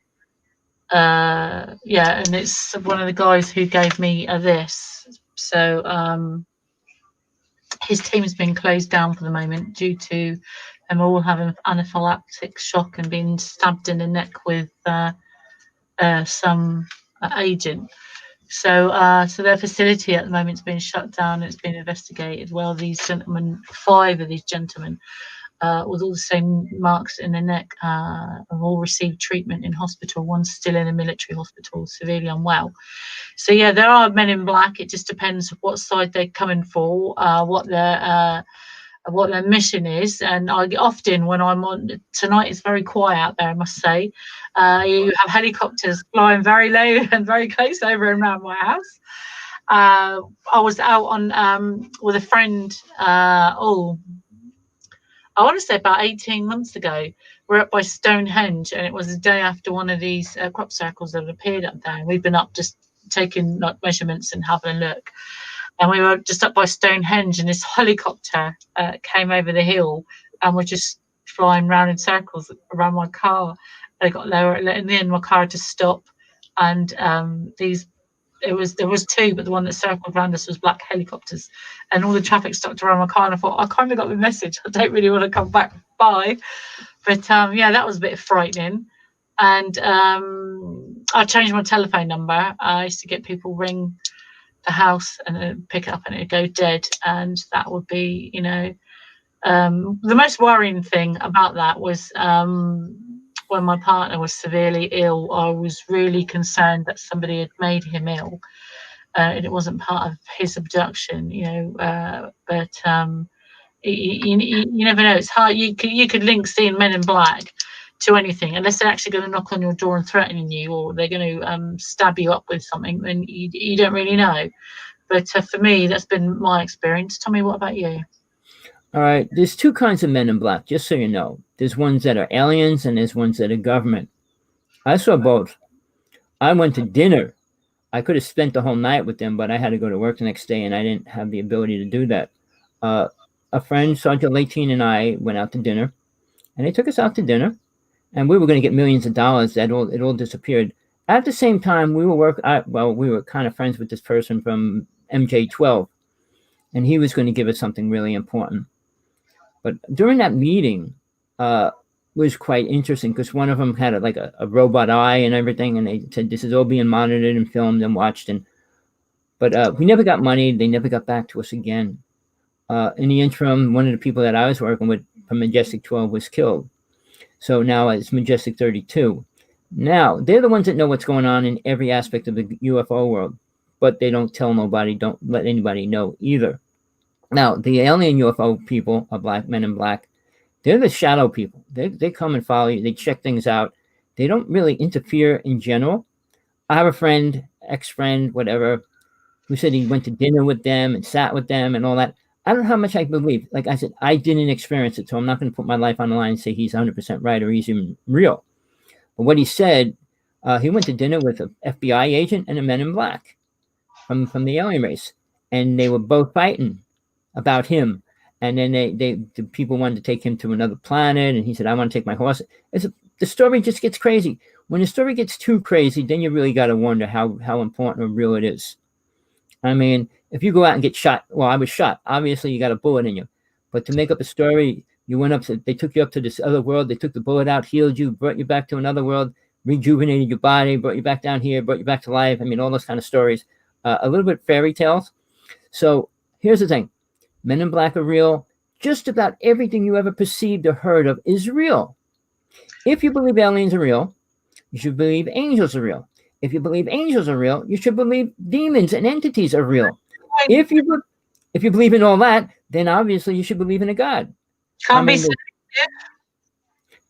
it's one of the guys who gave me this. So his team has been closed down for the moment due to them all having anaphylactic shock and being stabbed in the neck with some agent. So their facility at the moment has been shut down. It's been investigated. Well, these gentlemen, 5 of these gentlemen, with all the same marks in the neck, have all received treatment in hospital. One's still in a military hospital, severely unwell. So yeah, there are Men in Black. It just depends what side they're coming for, what their mission is. And I often, when I'm on tonight, it's very quiet out there, I must say. You have helicopters flying very low and very close over and around my house. I was out on with a friend. I want to say about 18 months ago. We're up by Stonehenge, and it was the day after one of these crop circles that had appeared up there. And we've been up just taking measurements and having a look. And we were just up by Stonehenge, and this helicopter came over the hill and was just flying round in circles around my car. They got lower. In the end, my car had to stop, and there was 2, but the one that circled around us was black helicopters, and all the traffic stopped around my car. And I thought, I kind of got the message. I don't really want to come back by, but yeah, that was a bit frightening. And I changed my telephone number. I used to get people ring the house and then pick it up and it'd go dead, and that would be, you know, the most worrying thing about that was when my partner was severely ill. I was really concerned that somebody had made him ill, and it wasn't part of his abduction, you know. But you never know. It's hard. You could link seeing Men in Black to anything, unless they're actually going to knock on your door and threatening you, or they're going to stab you up with something. Then you don't really know. But for me, that's been my experience. Tommy, what about you? All right, there's 2 kinds of Men in Black, just so you know. There's ones that are aliens, and there's ones that are government. I saw both. I went to dinner. I could have spent the whole night with them, but I had to go to work the next day, and I didn't have the ability to do that. A friend, Sergeant Latine, and I went out to dinner, and they took us out to dinner, and we were going to get millions of dollars. It all disappeared. At the same time, we were kind of friends with this person from MJ12, and he was going to give us something really important. But during that meeting, was quite interesting because one of them had a robot eye and everything, and they said this is all being monitored and filmed and watched. But we never got money. They never got back to us again. In the interim, one of the people that I was working with from Majestic 12 was killed. So now it's Majestic 32. Now, they're the ones that know what's going on in every aspect of the UFO world. but they don't tell nobody, don't let anybody know either. Now, the alien UFO people are black men in black. They're the shadow people. They come and follow you. They check things out. They don't really interfere in general. I have a friend, ex-friend, whatever, who said he went to dinner with them and sat with them and all that. I don't know how much I believe. Like I said, I didn't experience it, so I'm not going to put my life on the line and say he's 100% right or he's even real. But what he said, he went to dinner with an FBI agent and a men in black from the alien race, and they were both fighting about him. And then the people wanted to take him to another planet, and he said, "I want to take my horse." The story just gets crazy. When the story gets too crazy, then you really got to wonder how important or real it is. I mean, if you go out and get shot, well, I was shot. Obviously, you got a bullet in you. But to make up a story, they took you up to this other world. They took the bullet out, healed you, brought you back to another world, rejuvenated your body, brought you back down here, brought you back to life. I mean, all those kind of stories. A little bit fairy tales. So here's the thing. Men in Black are real. Just about everything you ever perceived or heard of is real. If you believe aliens are real, you should believe angels are real. If you believe angels are real, you should believe demons and entities are real. If you believe in all that, then obviously you should believe in a God. Can't be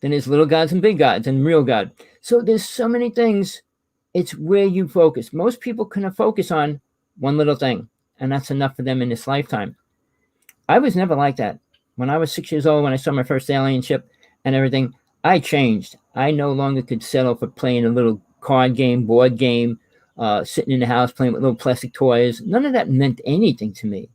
then there's little gods and big gods and real God. So there's so many things. It's where you focus. Most people can focus on one little thing, and that's enough for them in this lifetime. I was never like that. When I was 6 years old, when I saw my first alien ship and everything, I changed. I no longer could settle for playing a little card game, board game, sitting in the house playing with little plastic toys. None of that meant anything to me.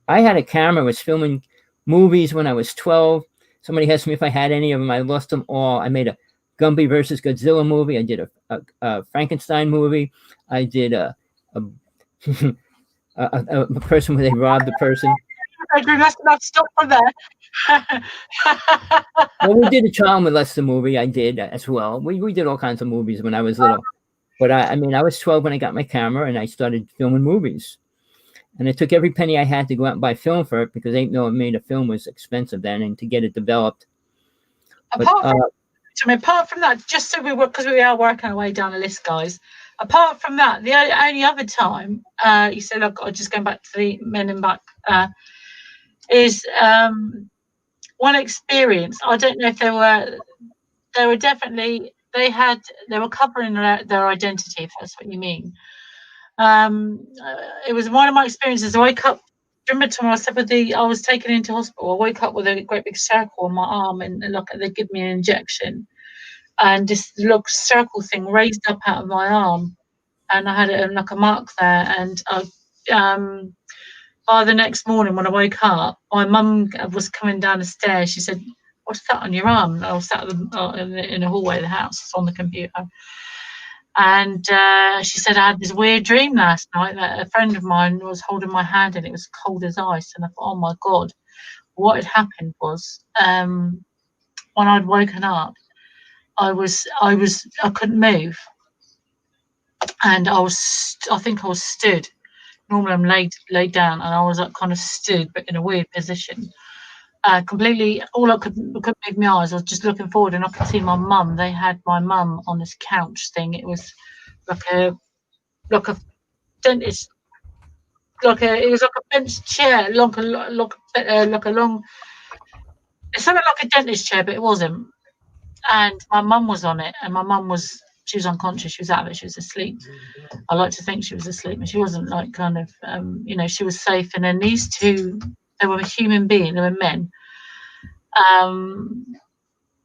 I had a camera, was filming movies when I was 12. Somebody asked me if I had any of them. I lost them all. I made a Gumby versus Godzilla movie. I did a Frankenstein movie. I did a person where they robbed a person. Let's stop for there. Well, we did a child molester movie. I did as well. We did all kinds of movies when I was little. But I mean, I was 12 when I got my camera and I started filming movies. And it took every penny I had to go out and buy film for it because 8mm film was expensive then, and to get it developed. Apart from that, just so because we are working our way down the list, guys. Apart from that, the only other time you said, "Look, I'm just going back to the Men in Black," is one experience. I don't know if they were definitely they were covering their identity, if that's what you mean. It was one of my experiences. I woke up. Remember time I said I was taken into hospital. I woke up with a great big circle on my arm, and look, they give me an injection, and this circle thing raised up out of my arm, and I had like a mark there. And by the next morning when I woke up, my mum was coming down the stairs. She said, "What's that on your arm?" And I was sat in the hallway of the house on the computer. And she said, "I had this weird dream last night that a friend of mine was holding my hand and it was cold as ice." And I thought, oh my God, what had happened was when I'd woken up, I couldn't move. And I think I was stood. Normally I'm laid down, and I was kind of stood, but in a weird position. Completely, all I couldn't move my eyes. I was just looking forward, and I could see my mum. They had my mum on this couch thing. It was like a dentist, it was like a bench chair, like a long. It sounded like a dentist chair, but it wasn't. And my mum was on it, and my mum she was unconscious. She was out of it. She was asleep. I like to think she was asleep, but she wasn't. Like kind of, she was safe. And then these two, they were a human being. They were men.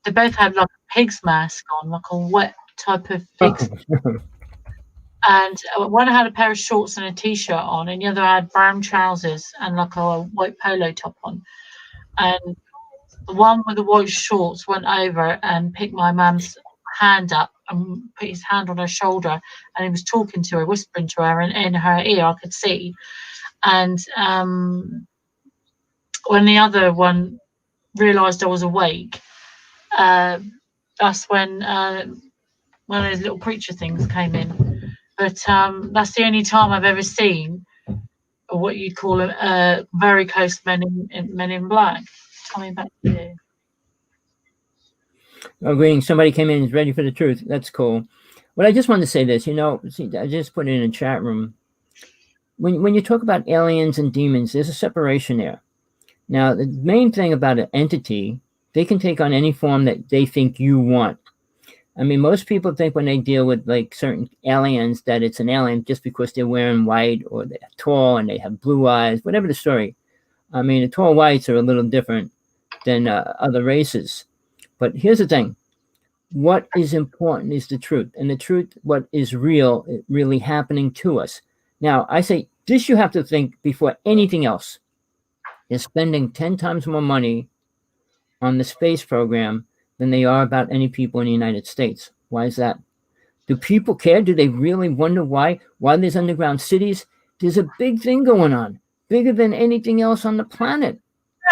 They both had like a pig's mask on, like a wet type of pig's. And one had a pair of shorts and a t-shirt on, and the other had brown trousers and like a white polo top on. And the one with the white shorts went over and picked my mum's hand up and put his hand on her shoulder, and he was talking to her, whispering to her, and in her ear I could see. And when the other one realised I was awake, that's when one of those little creature things came in. But that's the only time I've ever seen what you'd call a very close men in black. Tommy, back to you. Agreeing. Somebody came in and is ready for the truth. That's cool. But I just wanted to say this. See, I just put in a chat room. when you talk about aliens and demons, there's a separation there. Now, the main thing about an entity, they can take on any form that they think you want. I mean, most people think when they deal with like certain aliens that it's an alien just because they're wearing white or they're tall and they have blue eyes, whatever the story. I mean, the tall whites are a little different than other races. But here's the thing. What is important is the truth. And the truth, what is real, really happening to us. Now, I say this you have to think before anything else. Is spending 10 times more money on the space program than they are about any people in the United States. Why is that? Do people care? Do they really wonder why? Why there's underground cities? There's a big thing going on, bigger than anything else on the planet.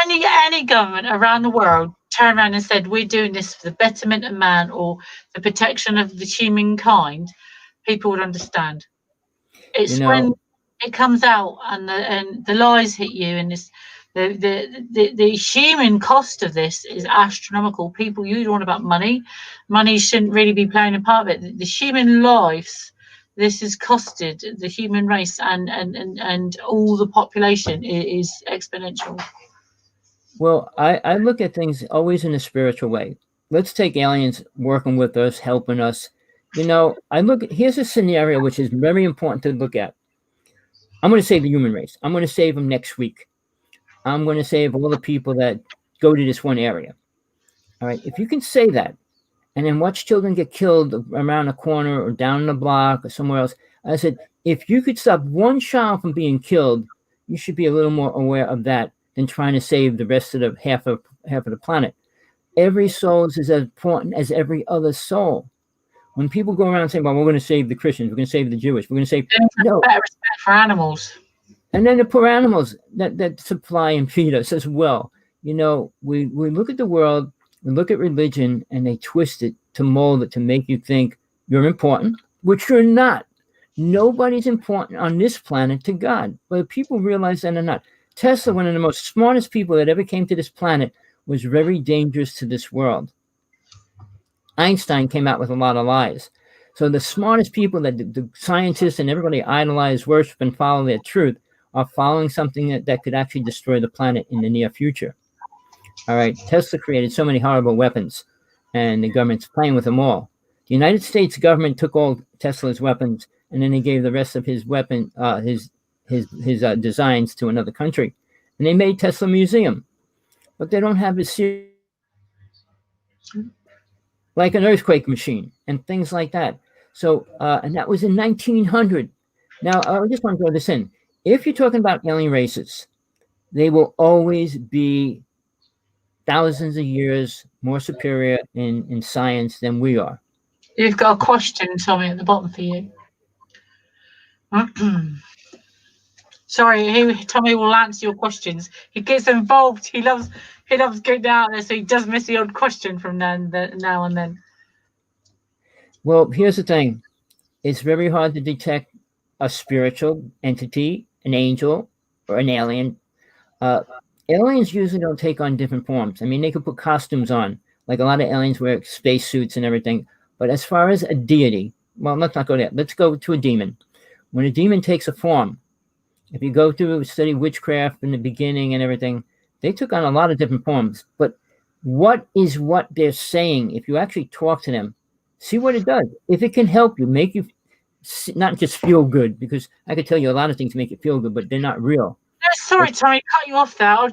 Any government around the world turned around and said, we're doing this for the betterment of man or the protection of the humankind, people would understand. It's when it comes out and the lies hit you, and this the human cost of this is astronomical. People use on about money. Money shouldn't really be playing a part of it. The human lives this has costed the human race and all the population is exponential. Well, I look at things always in a spiritual way. Let's take aliens working with us, helping us. Here's a scenario which is very important to look at. I'm going to save the human race. I'm going to save them next week. I'm going to save all the people that go to this one area. All right. If you can say that and then watch children get killed around the corner or down the block or somewhere else, I said, if you could stop one child from being killed, you should be a little more aware of that than trying to save the rest of the half of the planet. Every soul is as important as every other soul. When people go around saying, well, we're going to save the Christians, we're going to save the Jewish, we're going to save... No. Better respect for animals. And then the poor animals that supply and feed us as well. We look at the world, we look at religion, and they twist it to mold it to make you think you're important, which you're not. Nobody's important on this planet to God. Whether people realize that or not. Tesla, one of the most smartest people that ever came to this planet, was very dangerous to this world. Einstein came out with a lot of lies. So the smartest people that the scientists and everybody idolize, worship, and follow their truth are following something that could actually destroy the planet in the near future. All right. Tesla created so many horrible weapons, and the government's playing with them all. The United States government took all Tesla's weapons, and then they gave the rest of his weapon, his designs to another country, and they made Tesla Museum, but they don't have his series, like an earthquake machine and things like that. So, and that was in 1900. Now, I just want to throw this in. If you're talking about alien races, they will always be thousands of years more superior in science than we are. You've got a question, Tommy, at the bottom for you. Sorry, Tommy will answer your questions. He gets involved. He loves getting out there, so he does miss the odd question from now and then. Well, here's the thing. It's very hard to detect a spiritual entity, an angel, or an alien. Aliens usually don't take on different forms. I mean, they could put costumes on. Like a lot of aliens wear spacesuits and everything. But as far as a deity, well, let's not go there. Let's go to a demon. When a demon takes a form, if you go through study witchcraft in the beginning and everything, they took on a lot of different forms. But what they're saying, if you actually talk to them, see what it does. If it can help you, make you not just feel good, because I could tell you a lot of things make you feel good, but they're not real. Sorry, Tommy, cut you off there.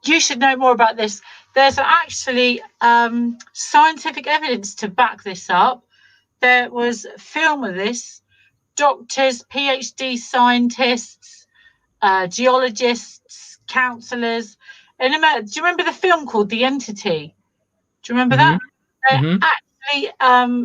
You should know more about this. There's actually scientific evidence to back this up. There was a film of this. Doctors, PhD scientists, geologists, counsellors. Do you remember the film called The Entity? Do you remember that? Actually,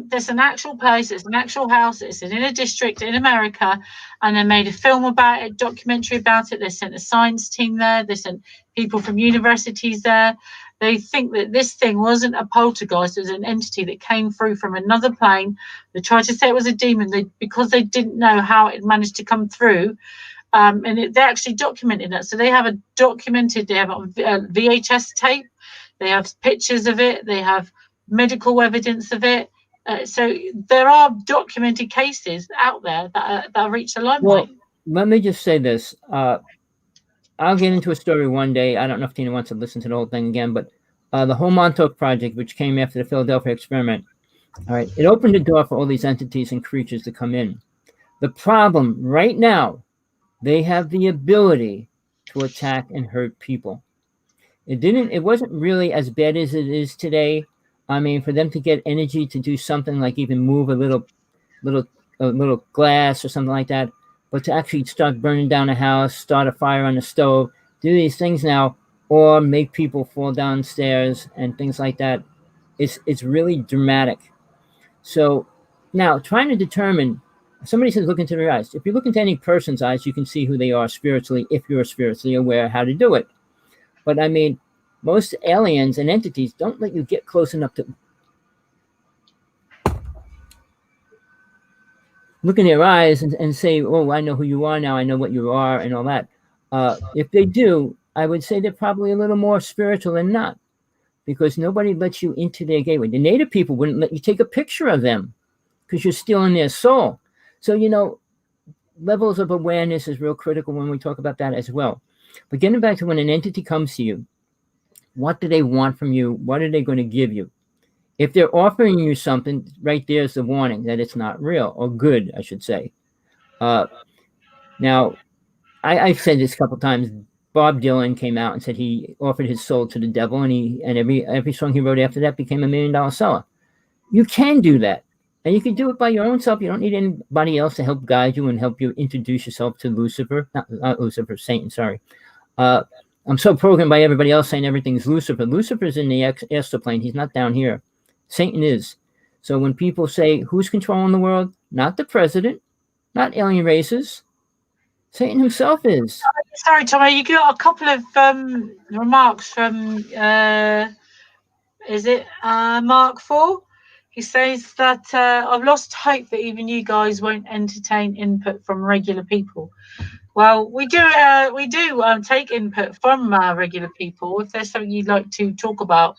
there's an actual place, it's an actual house, it's in a district in America, and they made a film about it, documentary about it. They sent a science team there, they sent people from universities there. They think that this thing wasn't a poltergeist, it was an entity that came through from another plane. They tried to say it was a demon because they didn't know how it managed to come through. They actually documented that. So they have a VHS tape, they have pictures of it, they have medical evidence of it. So there are documented cases out there that reach the limelight. let me just say this. I'll get into a story one day. I don't know if Tina wants to listen to the whole thing again, but the whole Montauk Project, which came after the Philadelphia experiment, all right, it opened the door for all these entities and creatures to come in. The problem right now, they have the ability to attack and hurt people. It wasn't really as bad as it is today. I mean, for them to get energy to do something like even move little a little glass or something like that, but to actually start burning down a house, start a fire on the stove, do these things now, or make people fall downstairs and things like that, it's really dramatic. So now trying to determine, somebody says look into their eyes. If you look into any person's eyes, you can see who they are spiritually if you're spiritually aware how to do it. But I mean, most aliens and entities don't let you get close enough to look in their eyes and say, oh, I know who you are now, I know what you are, and all that. If they do, I would say they're probably a little more spiritual than not, because nobody lets you into their gateway. The native people wouldn't let you take a picture of them because you're stealing their soul. So, levels of awareness is real critical when we talk about that as well. But getting back to when an entity comes to you, what do they want from you? What are they going to give you? If they're offering you something, right there's the warning that it's not real, or good, I should say. Now, I've said this a couple times. Bob Dylan came out and said he offered his soul to the devil, and every song he wrote after that became $1 million seller. You can do that, and you can do it by your own self. You don't need anybody else to help guide you and help you introduce yourself to Lucifer, not Lucifer, Satan. Sorry. I'm so programmed by everybody else saying everything's Lucifer. Lucifer's in the astral plane. He's not down here. Satan is. So when people say, who's controlling the world? Not the president, not alien races. Satan himself is. Sorry, Tommy, you got a couple of remarks from, is it Mark 4? He says that I've lost hope that even you guys won't entertain input from regular people. Well, we do take input from regular people. If there's something you'd like to talk about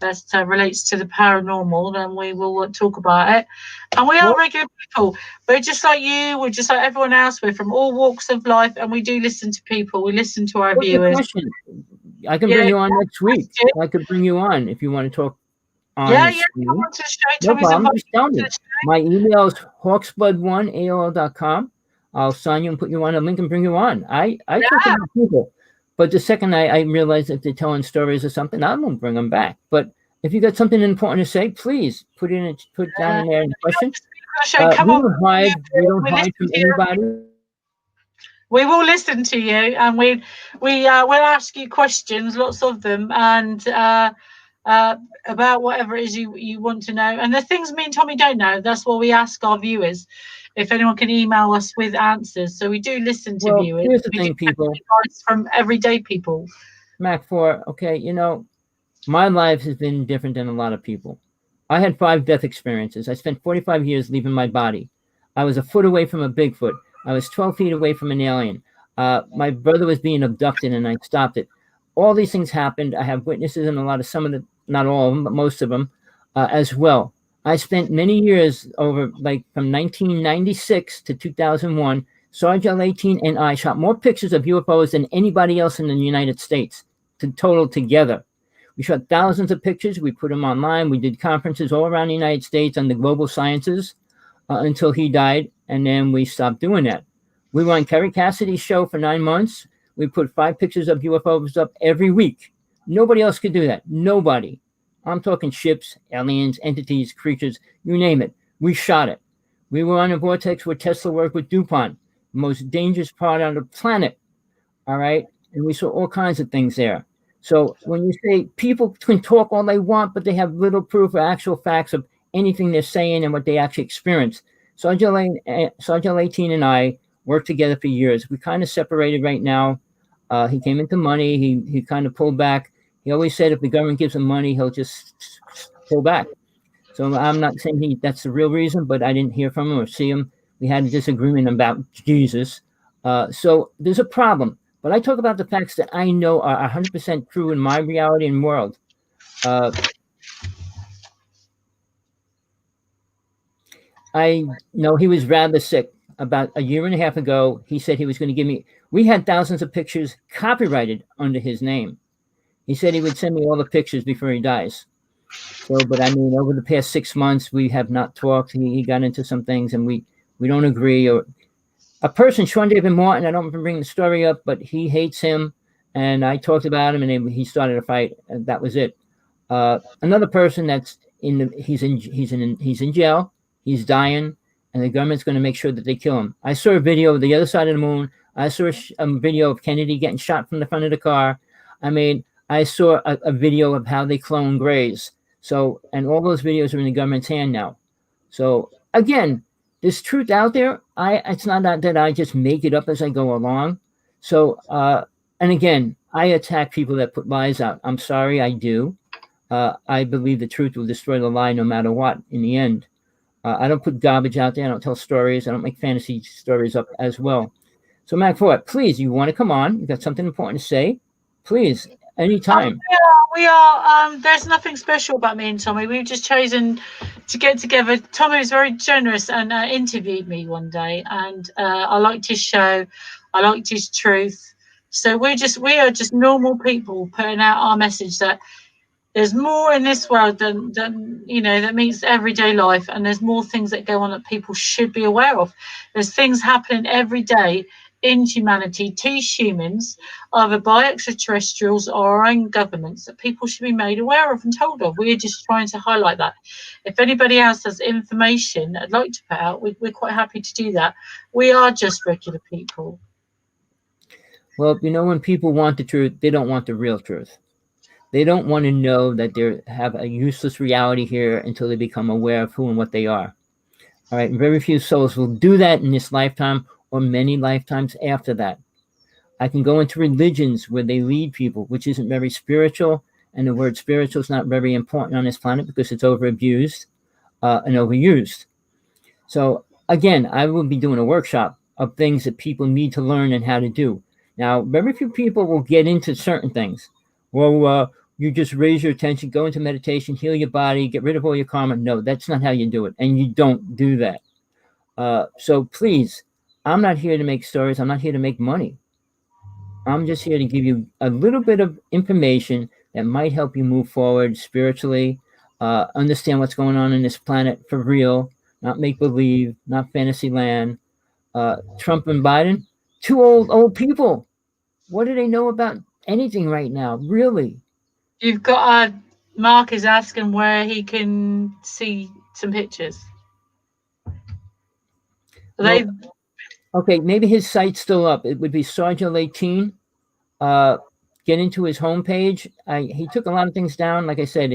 that relates to the paranormal, then we will talk about it. And we are regular people. We're just like you. We're just like everyone else. We're from all walks of life, and we do listen to people. We listen to our viewers. I can bring you on next week. I could bring you on if you want to talk on come on to the show. No problem. Just tell me. My email is hawksblood1@aol.com. I'll sign you and put you on a link and bring you on. I talk to people. But the second I realize that they're telling stories or something, I won't bring them back. But if you got something important to say, please put down in there in the question. We don't hide from anybody. We will listen to you, and we'll ask you questions, lots of them, and about whatever it is you want to know. And the things me and Tommy don't know, that's what we ask our viewers. If anyone can email us with answers. So we do listen to viewers. Here's the thing, people. From everyday people. Mac 4, okay, my life has been different than a lot of people. I had 5 death experiences. I spent 45 years leaving my body. I was a foot away from a Bigfoot. I was 12 feet away from an alien. My brother was being abducted, and I stopped it. All these things happened. I have witnesses and not all of them, but most of them as well. I spent many years from 1996 to 2001. Sergeant 18 and I shot more pictures of UFOs than anybody else in the United States together. We shot thousands of pictures. We put them online. We did conferences all around the United States on the global sciences until he died, and then we stopped doing that. We were on Kerry Cassidy's show for 9 months. We put 5 pictures of UFOs up every week. Nobody else could do that. Nobody. I'm talking ships, aliens, entities, creatures, you name it. We shot it. We were on a vortex where Tesla worked with DuPont, the most dangerous part on the planet. All right? And we saw all kinds of things there. So when you say people can talk all they want, but they have little proof or actual facts of anything they're saying and what they actually experienced. Sergeant 18 and I worked together for years. We kind of separated right now. He came into money. He kind of pulled back. He always said if the government gives him money, he'll just pull back. So I'm not saying that's the real reason, but I didn't hear from him or see him. We had a disagreement about Jesus. So there's a problem. But I talk about the facts that I know are 100% true in my reality and world. I know he was rather sick. about a year and a half ago, he said he was going to give me. We had thousands of pictures copyrighted under his name. He said he would send me all the pictures before he dies. So, but I mean, over the past 6 months, we have not talked. He got into some things, and we don't agree. Or a person, Sean David Martin, I don't bring the story up, but he hates him, and I talked about him, and he started a fight, and that was it. Another person that's he's in jail, he's dying, and the government's going to make sure that they kill him. I saw a video of the other side of the moon. I saw a video of Kennedy getting shot from the front of the car. I mean, I saw a video of how they clone Greys. So, and all those videos are in the government's hand now. So again, there's truth out there. It's not that I just make it up as I go along. So, and again, I attack people that put lies out. I'm sorry, I do. I believe the truth will destroy the lie no matter what in the end. I don't put garbage out there. I don't tell stories. I don't make fantasy stories up as well. So, Mac Ford, please, you want to come on? You got something important to say? Please, anytime. We are. There's nothing special about me and Tommy. We've just chosen to get together. Tommy was very generous and interviewed me one day, and I liked his show. I liked his truth. So we are just normal people putting out our message that there's more in this world than that meets everyday life, and there's more things that go on that people should be aware of. There's things happening every day in humanity to humans, either by extraterrestrials or our own governments, that people should be made aware of and told of. We're just trying to highlight that. If anybody else has information I'd like to put out, we're quite happy to do that. We are just regular people. Well, when people want the truth, they don't want the real truth. They don't want to know that they have a useless reality here until they become aware of who and what they are. All right, very few souls will do that in this lifetime or many lifetimes after that. I can go into religions where they lead people, which isn't very spiritual, and the word spiritual is not very important on this planet because it's overabused and overused. So again, I will be doing a workshop of things that people need to learn and how to do. Now, very few people will get into certain things. Well, you just raise your attention, go into meditation, heal your body, get rid of all your karma. No, that's not how you do it, and you don't do that. So please, I'm not here to make stories. I'm not here to make money. I'm just here to give you a little bit of information that might help you move forward spiritually, understand what's going on in this planet for real, not make-believe, not fantasy land. Trump and Biden, two old people. What do they know about anything right now? Really? You've got Mark is asking where he can see some pictures. Okay, maybe his site's still up. It would be Sergeant 18. Get into his homepage. He took a lot of things down. Like I said,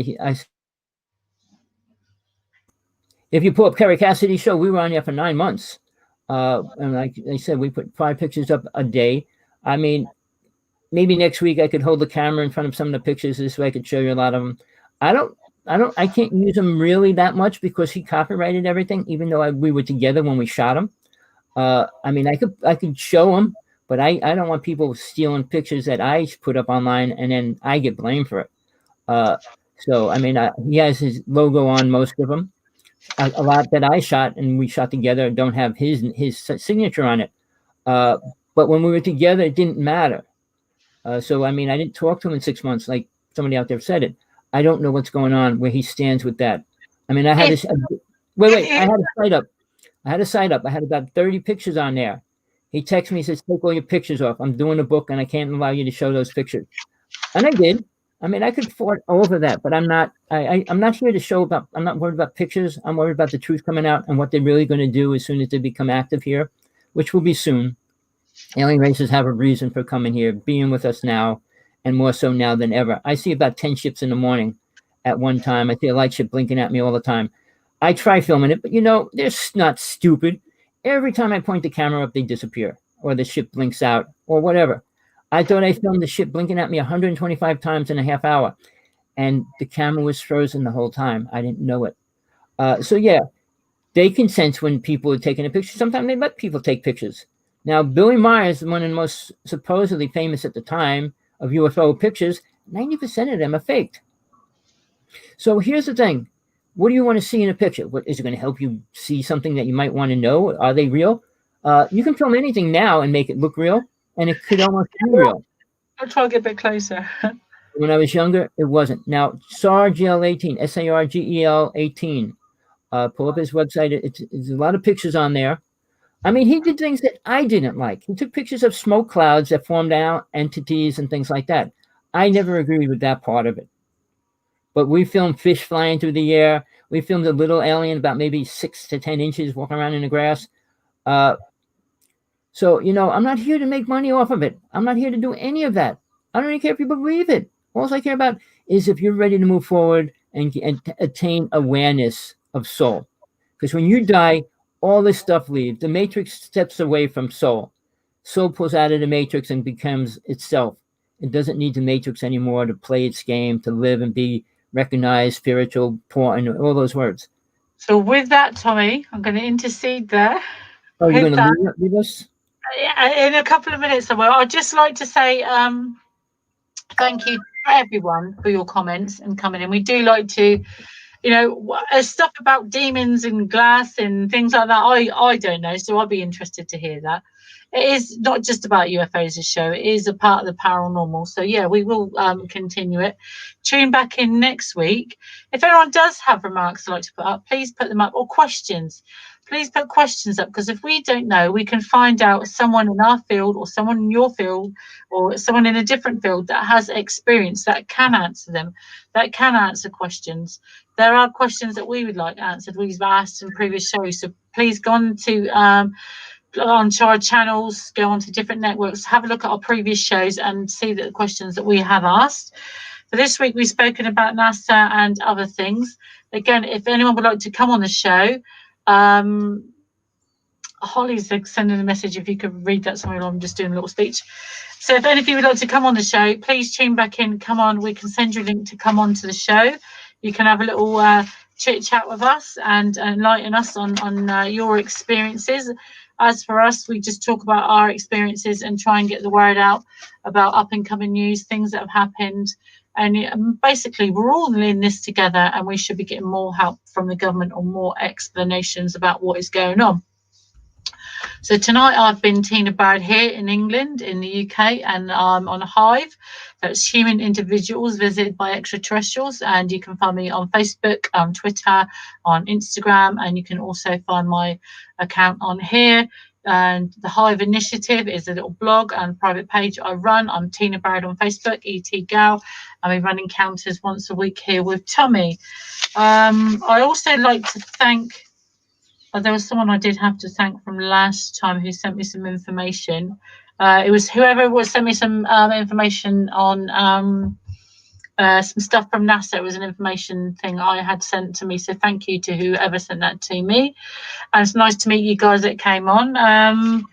if you pull up Kerry Cassidy's show, we were on there for 9 months. And like I said, we put 5 pictures up a day. I mean, maybe next week I could hold the camera in front of some of the pictures. This way I could show you a lot of them. I can't use him really that much because he copyrighted everything, even though we were together when we shot him. I mean, I could show him, but I don't want people stealing pictures that I put up online and then I get blamed for it. So, I mean, he has his logo on most of them. A lot that I shot and we shot together don't have his signature on it. But when we were together, it didn't matter. So, I mean, I didn't talk to him in 6 months, like somebody out there said it. I don't know what's going on, where he stands with that. I mean, I had this. Wait, I had a site up. I had about 30 pictures on there. He texted me, he says, take all your pictures off. I'm doing a book and I can't allow you to show those pictures. And I did. I mean, I could fought over that, but I'm not here to show about, I'm not worried about pictures. I'm worried about the truth coming out and what they're really going to do as soon as they become active here, which will be soon. Alien races have a reason for coming here, being with us now, and more so now than ever. I see about 10 ships in the morning at one time. I see a light ship blinking at me all the time. I try filming it, but they're not stupid. Every time I point the camera up, they disappear, or the ship blinks out, or whatever. I thought I filmed the ship blinking at me 125 times in a half hour, and the camera was frozen the whole time. I didn't know it. So yeah, they can sense when people are taking a picture. Sometimes they let people take pictures. Now, Billy Myers, one of the most supposedly famous at the time of UFO pictures, 90% of them are faked. So here's the thing. What do you want to see in a picture? What is it going to help you see something that you might want to know? Are they real? You can film anything now and make it look real, and it could almost be real. I'll try to get a bit closer. When I was younger, it wasn't. Now, SARGEL18, SARGEL 18. Pull up his website. It's a lot of pictures on there. I mean, he did things that I didn't like. He took pictures of smoke clouds that formed out entities and things like that. I never agreed with that part of it. But we filmed fish flying through the air. We filmed a little alien about maybe 6 to 10 inches walking around in the grass. So, I'm not here to make money off of it. I'm not here to do any of that. I don't even care if people believe it. All I care about is if you're ready to move forward and attain awareness of soul. Because when you die, all this stuff leaves. The matrix steps away from soul. Soul pulls out of the matrix and becomes itself. It doesn't need the matrix anymore to play its game, to live and be recognized, spiritual, important, all those words. So with that, Tommy, I'm going to intercede there. Oh, you're going to leave us? In a couple of minutes, I will. I'd just like to say thank you to everyone for your comments and coming in. We do like to, stuff about demons and glass and things like that. I don't know, so I'll be interested to hear that. It is not just about UFOs, this show. It is a part of the paranormal. So, yeah, we will continue it. Tune back in next week. If anyone does have remarks they'd like to put up, please put them up, or questions. Please put questions up, because if we don't know, we can find out someone in our field or someone in your field or someone in a different field that has experience that can answer them, that can answer questions. There are questions that we would like answered. We've asked in previous shows. So please go on to onto our channels, go onto different networks, have a look at our previous shows and see the questions that we have asked. For this week, we've spoken about NASA and other things. Again, if anyone would like to come on the show, Holly's sending a message. If you could read that somewhere, I'm just doing a little speech. So if any of you would like to come on the show, please tune back in. Come on, we can send you a link to come on to the show. You can have a little chit chat with us and enlighten us on your experiences. As for us, we just talk about our experiences and try and get the word out about up and coming news, things that have happened. And basically, we're all in this together, and we should be getting more help from the government or more explanations about what is going on. So tonight I've been Tina Barrett here in England, in the UK, and I'm on Hive. That's Human Individuals Visited by Extraterrestrials. And you can find me on Facebook, on Twitter, on Instagram, and you can also find my account on here. And the Hive Initiative is a little blog and private page I run. I'm Tina Barrett on Facebook, ET Gal, and we run encounters once a week here with Tommy. I also like to thank, there was someone I did have to thank from last time who sent me some information. It was whoever was sent me some information on some stuff from NASA. It was an information thing I had sent to me. So thank you to whoever sent that to me. And it's nice to meet you guys that came on.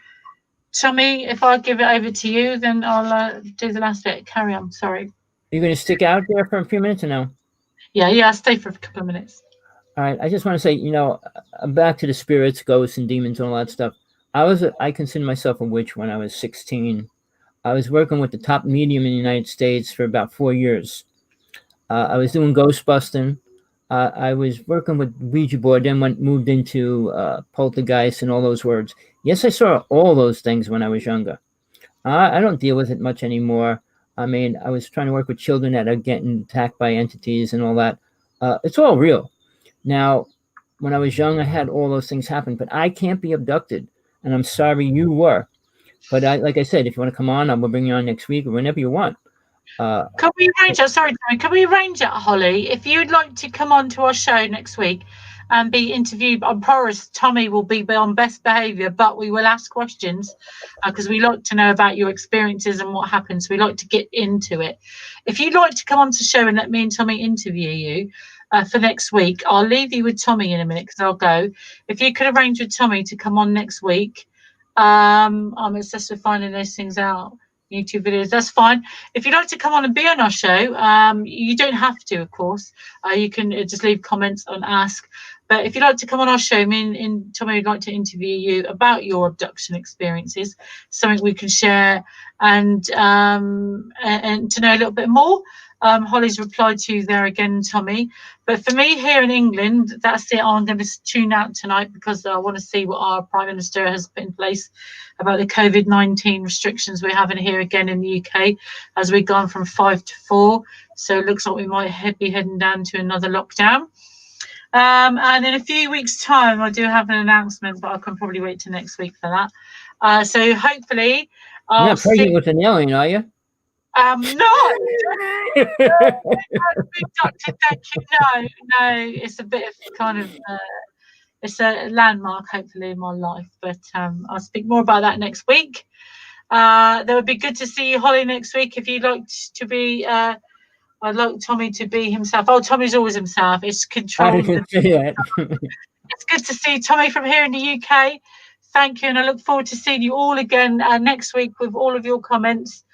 Tommy, if I give it over to you, then I'll do the last bit. Carry on. Sorry. Are you going to stick out there for a few minutes or no? Yeah, I'll stay for a couple of minutes. All right. I just want to say, back to the spirits, ghosts, and demons and all that stuff. I consider myself a witch when I was 16. I was working with the top medium in the United States for about 4 years. I was doing ghost busting. I was working with Ouija board, then moved into poltergeist and all those words. Yes, I saw all those things when I was younger. I don't deal with it much anymore. I mean, I was trying to work with children that are getting attacked by entities and all that. It's all real. Now, when I was young, I had all those things happen, but I can't be abducted. And I'm sorry you were. But like I said, if you want to come on, I will bring you on next week or whenever you want. Can we arrange that? Sorry, can we arrange that, Holly? If you'd like to come on to our show next week and be interviewed, I promise Tommy will be on best behaviour, but we will ask questions because we like to know about your experiences and what happens. We like to get into it. If you'd like to come on to the show and let me and Tommy interview you for next week, I'll leave you with Tommy in a minute because I'll go. If you could arrange with Tommy to come on next week, I'm obsessed with finding those things out. YouTube videos, that's fine. If you'd like to come on and be on our show, you don't have to, of course. You can just leave comments and ask. But if you'd like to come on our show, me and Tommy would like to interview you about your abduction experiences, something we can share and to know a little bit more. Holly's replied to you there again, Tommy. But for me here in England, that's it. I'm going to tune out tonight because I want to see what our Prime Minister has put in place about the COVID-19 restrictions we're having here again in the UK as we've gone from 5 to 4. So it looks like we might be heading down to another lockdown. And in a few weeks' time, I do have an announcement, but I can probably wait till next week for that. So hopefully, You're not pregnant with an alien, are you? No. Doctor, thank you. No, it's a bit of kind of it's a landmark, hopefully, in my life. But I'll speak more about that next week. That would be good to see you, Holly, next week. If you'd like to be, I'd like Tommy to be himself. Oh, Tommy's always himself. It's controlled. It's good to see Tommy from here in the UK. Thank you, and I look forward to seeing you all again next week with all of your comments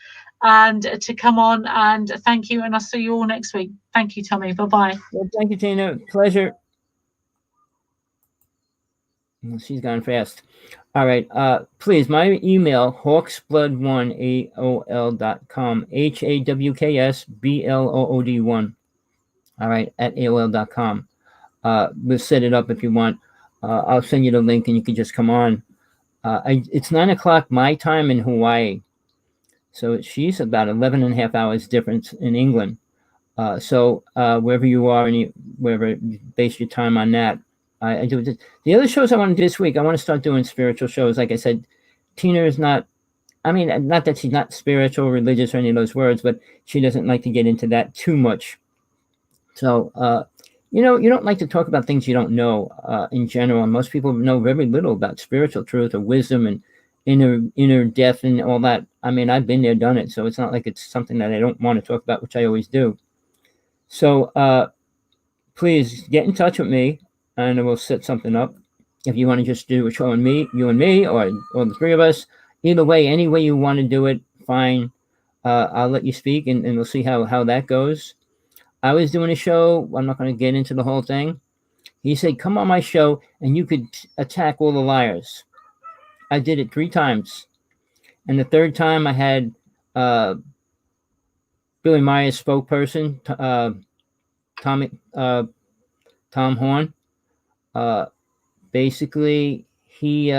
and to come on. And thank you, and I'll see you all next week. Thank you, Tommy. Bye-bye. Well, thank you, Tina. Pleasure. She's gone fast. All right. Please, my email, hawksblood1, AOL.com, HAWKSBLOOD1. All right, at AOL.com. We'll set it up if you want. I'll send you the link and you can just come on. It's 9 o'clock my time in Hawaii. So she's about 11 and a half hours difference in England. So wherever you are, and wherever you base your time on that, I do it. The other shows I want to do this week, I want to start doing spiritual shows. Like I said, Tina is not, I mean, not that she's not spiritual, religious, or any of those words, but she doesn't like to get into that too much. So, you don't like to talk about things you don't know in general. And most people know very little about spiritual truth or wisdom and inner death and all that. I mean, I've been there, done it. So it's not like it's something that I don't want to talk about, which I always do. So please get in touch with me and we'll set something up. If you want to just do a show on you and me, or the three of us, either way, any way you want to do it, fine. I'll let you speak and we'll see how that goes. I was doing a show. I'm not going to get into the whole thing. He said, come on my show and you could attack all the liars. I did it 3 times. And the third time I had Billy Myers spokesperson, Tom Horn. Basically, he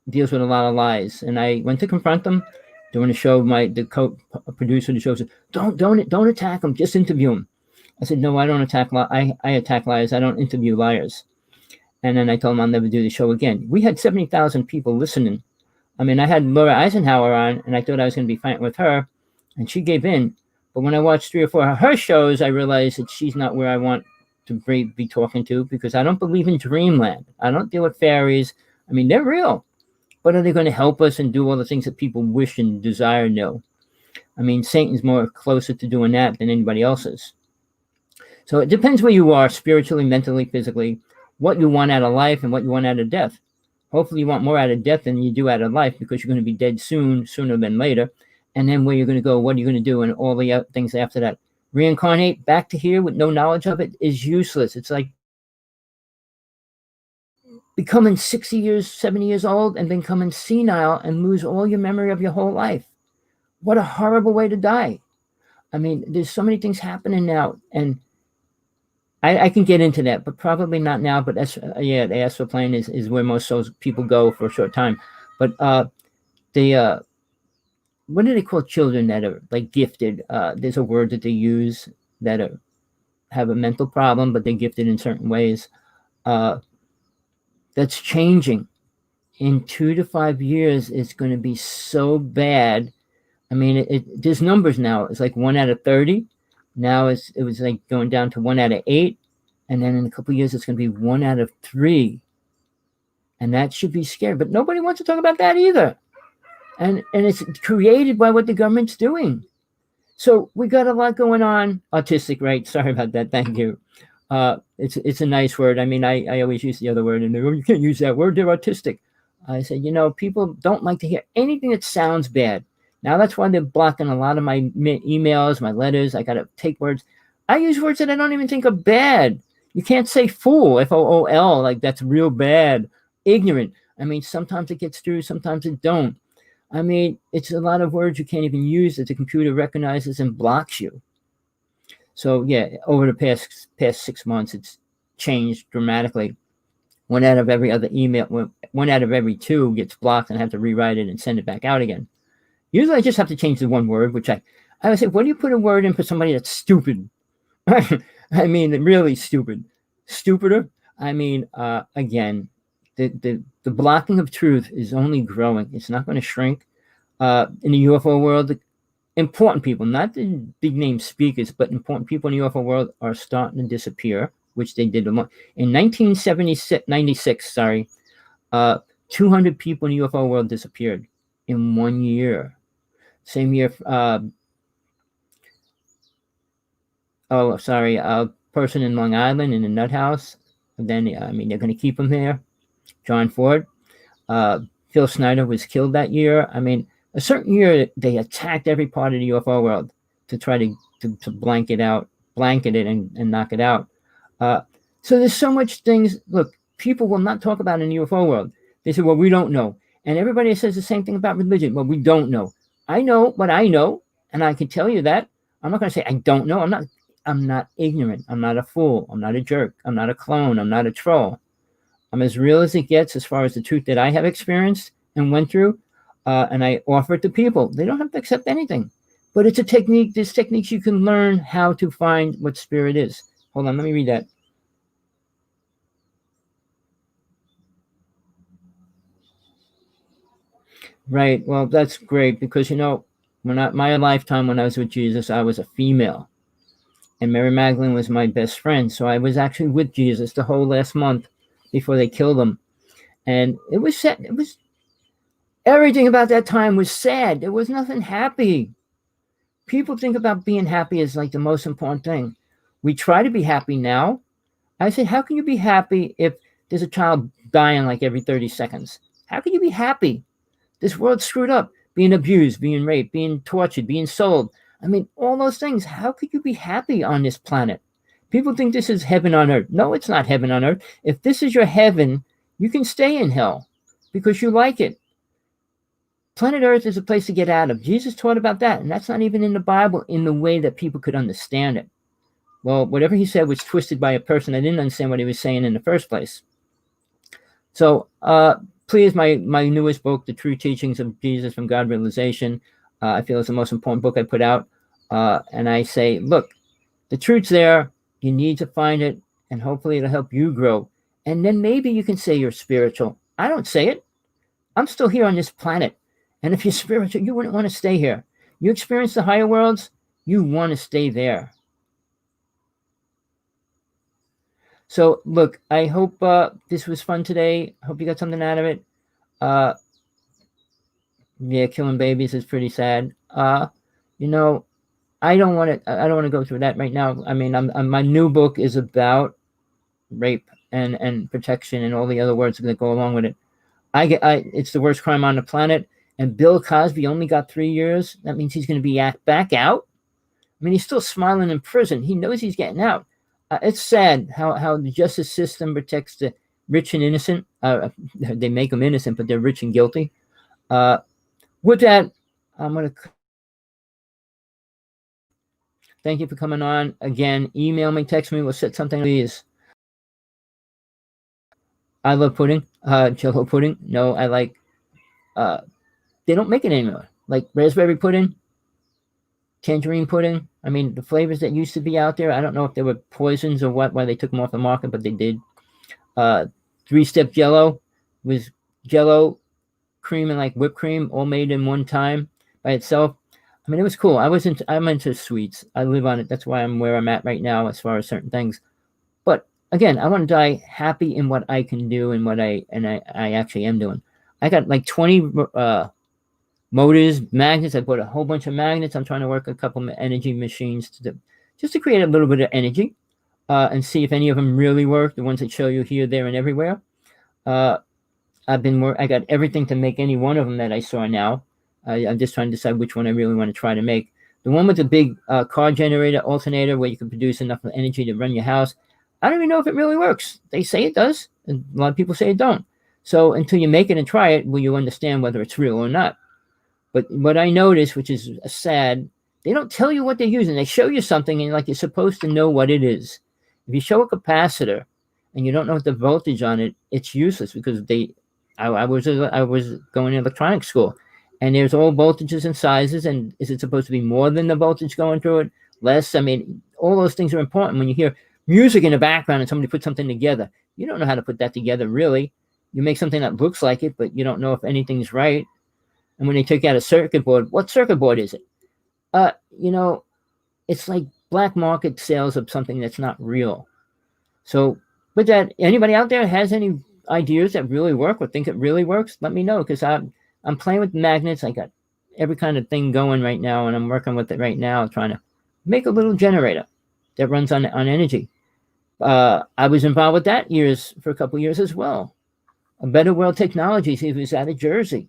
deals with a lot of lies. And I went to confront them during the show. The co-producer of the show said, don't attack him, just interview him. I said, no, I don't attack I attack liars. I don't interview liars. And then I told him I'll never do the show again. We had 70,000 people listening. I mean, I had Laura Eisenhower on, and I thought I was going to be fighting with her, and she gave in. But when I watched 3 or 4 of her shows, I realized that she's not where I want to be talking to, because I don't believe in dreamland. I don't deal with fairies. I mean, they're real. But are they going to help us and do all the things that people wish and desire? No. I mean, Satan's more closer to doing that than anybody else's. So it depends where you are, spiritually, mentally, physically, what you want out of life and what you want out of death. Hopefully you want more out of death than you do out of life, because you're going to be dead sooner than later. And then where you're going to go, what are you going to do, and all the things after that. Reincarnate back to here with no knowledge of it is useless. It's like becoming 60 years, 70 years old and becoming senile and lose all your memory of your whole life. What a horrible way to die. I mean, there's so many things happening now, and I can get into that, but probably not now. But the astral plane is where most people go for a short time. But what do they call children that are like gifted? There's a word that they use that have a mental problem, but they're gifted in certain ways. That's changing. In 2 to 5 years, it's going to be so bad. I mean, there's numbers now. It's like 1 out of 30. Now it was like going down to 1 out of 8. And then in a couple of years, it's going to be 1 out of 3. And that should be scary. But nobody wants to talk about that either. And it's created by what the government's doing. So we got a lot going on. Autistic, right? Sorry about that. Thank you. It's a nice word. I mean, I always use the other word, and they go, you can't use that word. They're autistic. I said, people don't like to hear anything that sounds bad. Now that's why they're blocking a lot of my emails, my letters. I got to take words. I use words that I don't even think are bad. You can't say fool, F-O-O-L, like that's real bad. Ignorant. I mean, sometimes it gets through, sometimes it don't. I mean, it's a lot of words you can't even use that the computer recognizes and blocks you. So yeah, over the past 6 months, it's changed dramatically. One out of every other email, one out of every two gets blocked, and I have to rewrite it and send it back out again. Usually, I just have to change the one word, which I would say, what do you put a word in for somebody that's stupid? I mean, really stupid, stupider. I mean, again, the blocking of truth is only growing. It's not going to shrink. In the UFO world, the important people, not the big name speakers, but important people in the UFO world are starting to disappear, which they did in 1996. 200 people in the UFO world disappeared in 1 year. Same year. A person in Long Island in a nut house. And then, I mean, they're going to keep him there. John Ford. Phil Snyder was killed that year. I mean, a certain year, they attacked every part of the UFO world to try to blanket it and knock it out. So there's so much things. Look, people will not talk about in the UFO world. They say, well, we don't know. And everybody says the same thing about religion. Well, we don't know. I know what I know, and I can tell you that. I'm not going to say I don't know. I'm not ignorant. I'm not a fool. I'm not a jerk. I'm not a clone. I'm not a troll. I'm as real as it gets as far as the truth that I have experienced and went through, and I offer it to people. They don't have to accept anything, but it's a technique. There's techniques you can learn how to find what spirit is. Hold on, let me read that. Right. Well, that's great because, my lifetime when I was with Jesus, I was a female. And Mary Magdalene was my best friend. So I was actually with Jesus the whole last month before they killed him. And it was sad. Everything about that time was sad. There was nothing happy. People think about being happy as like the most important thing. We try to be happy now. I say, how can you be happy if there's a child dying like every 30 seconds? How can you be happy? This world's screwed up. Being abused, being raped, being tortured, being sold. I mean, all those things. How could you be happy on this planet? People think this is heaven on earth. No, it's not heaven on earth. If this is your heaven, you can stay in hell because you like it. Planet Earth is a place to get out of. Jesus taught about that, and that's not even in the Bible in the way that people could understand it. Well, whatever he said was twisted by a person that didn't understand what he was saying in the first place. So, please, my newest book, The True Teachings of Jesus from God Realization, I feel it's the most important book I put out. And I say, look, the truth's there. You need to find it, and hopefully it'll help you grow. And then maybe you can say you're spiritual. I don't say it. I'm still here on this planet. And if you're spiritual, you wouldn't want to stay here. You experience the higher worlds, you want to stay there. So, look, I hope this was fun today. I hope you got something out of it. Yeah, killing babies is pretty sad. I don't want to go through that right now. I mean, my new book is about rape and protection and all the other words that go along with it. It's the worst crime on the planet. And Bill Cosby only got 3 years. That means he's going to be back out. I mean, he's still smiling in prison. He knows he's getting out. It's sad how the justice system protects the rich and innocent. They make them innocent, but they're rich and guilty. With that, I'm going to thank you for coming on. Again, email me, text me. We'll set something. Please. I love pudding. Jello pudding. No, I like. They don't make it anymore. Like raspberry pudding, tangerine pudding. I mean, the flavors that used to be out there, I don't know if they were poisons or why they took them off the market, but they did. 3-step Jello was Jello, cream, and like whipped cream, all made in one time by itself. I mean, it was cool. I'm into sweets. I live on it. That's why I'm where I'm at right now as far as certain things. But again, I want to die happy in what I can do and what I actually am doing. I got like 20 motors, magnets. I bought a whole bunch of magnets. I'm trying to work a couple of energy machines just to create a little bit of energy and see if any of them really work. The ones that show you here, there, and everywhere. I got everything to make any one of them that I saw now. I'm just trying to decide which one I really want to try to make. The one with the big car generator alternator where you can produce enough energy to run your house. I don't even know if it really works. They say it does, and a lot of people say it don't. So until you make it and try it, will you understand whether it's real or not? But what I noticed, which is sad, they don't tell you what they're using. They show you something, and like you're supposed to know what it is. If you show a capacitor and you don't know what the voltage on it, it's useless because I was going to electronics school, and there's all voltages and sizes. And is it supposed to be more than the voltage going through it? Less? I mean, all those things are important. When you hear music in the background and somebody put something together, you don't know how to put that together, really. You make something that looks like it, but you don't know if anything's right. And when they take out a circuit board, what circuit board is it? It's like black market sales of something that's not real. So with that, anybody out there has any ideas that really work or think it really works, let me know, because I'm playing with magnets. I got every kind of thing going right now, and I'm working with it right now, trying to make a little generator that runs on energy. I was involved with that for a couple of years as well. A Better World Technologies, he was out of Jersey.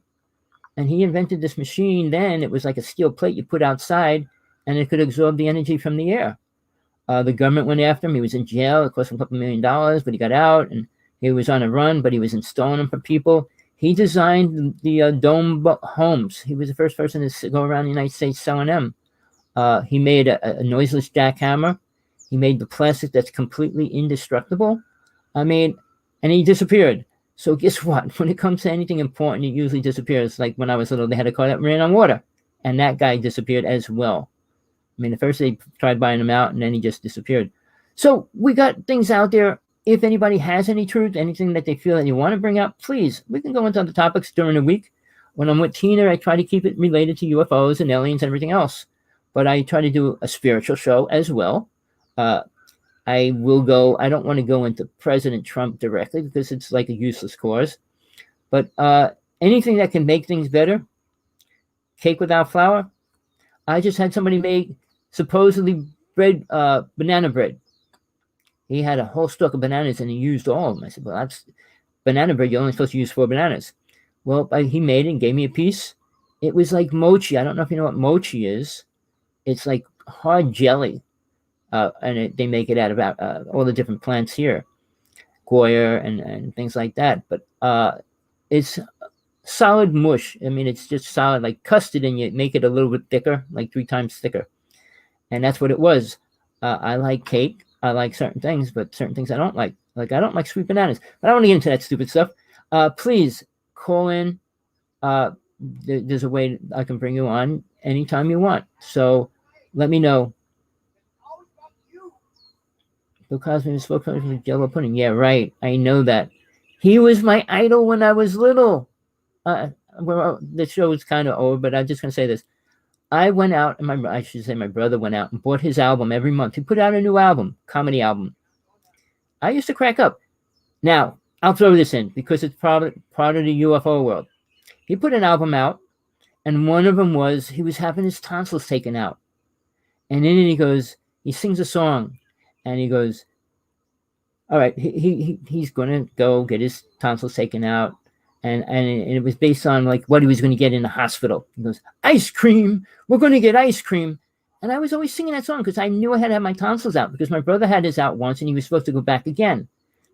And he invented this machine then. It was like a steel plate you put outside, and it could absorb the energy from the air. The government went after him. He was in jail. It cost him a couple $1 million, but he got out, and he was on a run, but he was installing them for people. He designed the dome homes. He was the first person to go around the United States selling them. He made a noiseless jackhammer. He made the plastic that's completely indestructible. And he disappeared. So guess what? When it comes to anything important, it usually disappears. Like when I was little, they had a car that ran on water, and that guy disappeared as well. At first they tried buying him out, and then he just disappeared. So we got things out there. If anybody has any truth, anything that they feel that you want to bring up, please, we can go into other topics during the week. When I'm with Tina, I try to keep it related to UFOs and aliens and everything else. But I try to do a spiritual show as well. I don't want to go into President Trump directly because it's like a useless cause. But anything that can make things better, cake without flour. I just had somebody make supposedly banana bread. He had a whole stalk of bananas and he used all of them. I said, well, that's banana bread. You're only supposed to use 4 bananas. Well, he made it and gave me a piece. It was like mochi. I don't know if you know what mochi is. It's like hard jelly. They make it out of all the different plants here, Goya and things like that. But it's solid mush. It's just solid like custard, and you make it a little bit thicker, like 3 times thicker. And that's what it was. I like cake. I like certain things, but certain things I don't like. Like I don't like sweet bananas. But I don't want to get into that stupid stuff. Please call in. There's a way I can bring you on anytime you want. So let me know. Bill Cosby was spokesperson for Jello pudding. Yeah, right. I know that. He was my idol when I was little. The show is kind of over, but I'm just going to say this. I went out, and my brother went out and bought his album every month. He put out a new album, comedy album. I used to crack up. Now, I'll throw this in because it's part of the UFO world. He put an album out, and one of them was he was having his tonsils taken out. And then he sings a song, and he goes, all right, he's going to go get his tonsils taken out. And it was based on like what he was going to get in the hospital. He goes, ice cream. We're going to get ice cream. And I was always singing that song because I knew I had to have my tonsils out because my brother had his out once and he was supposed to go back again.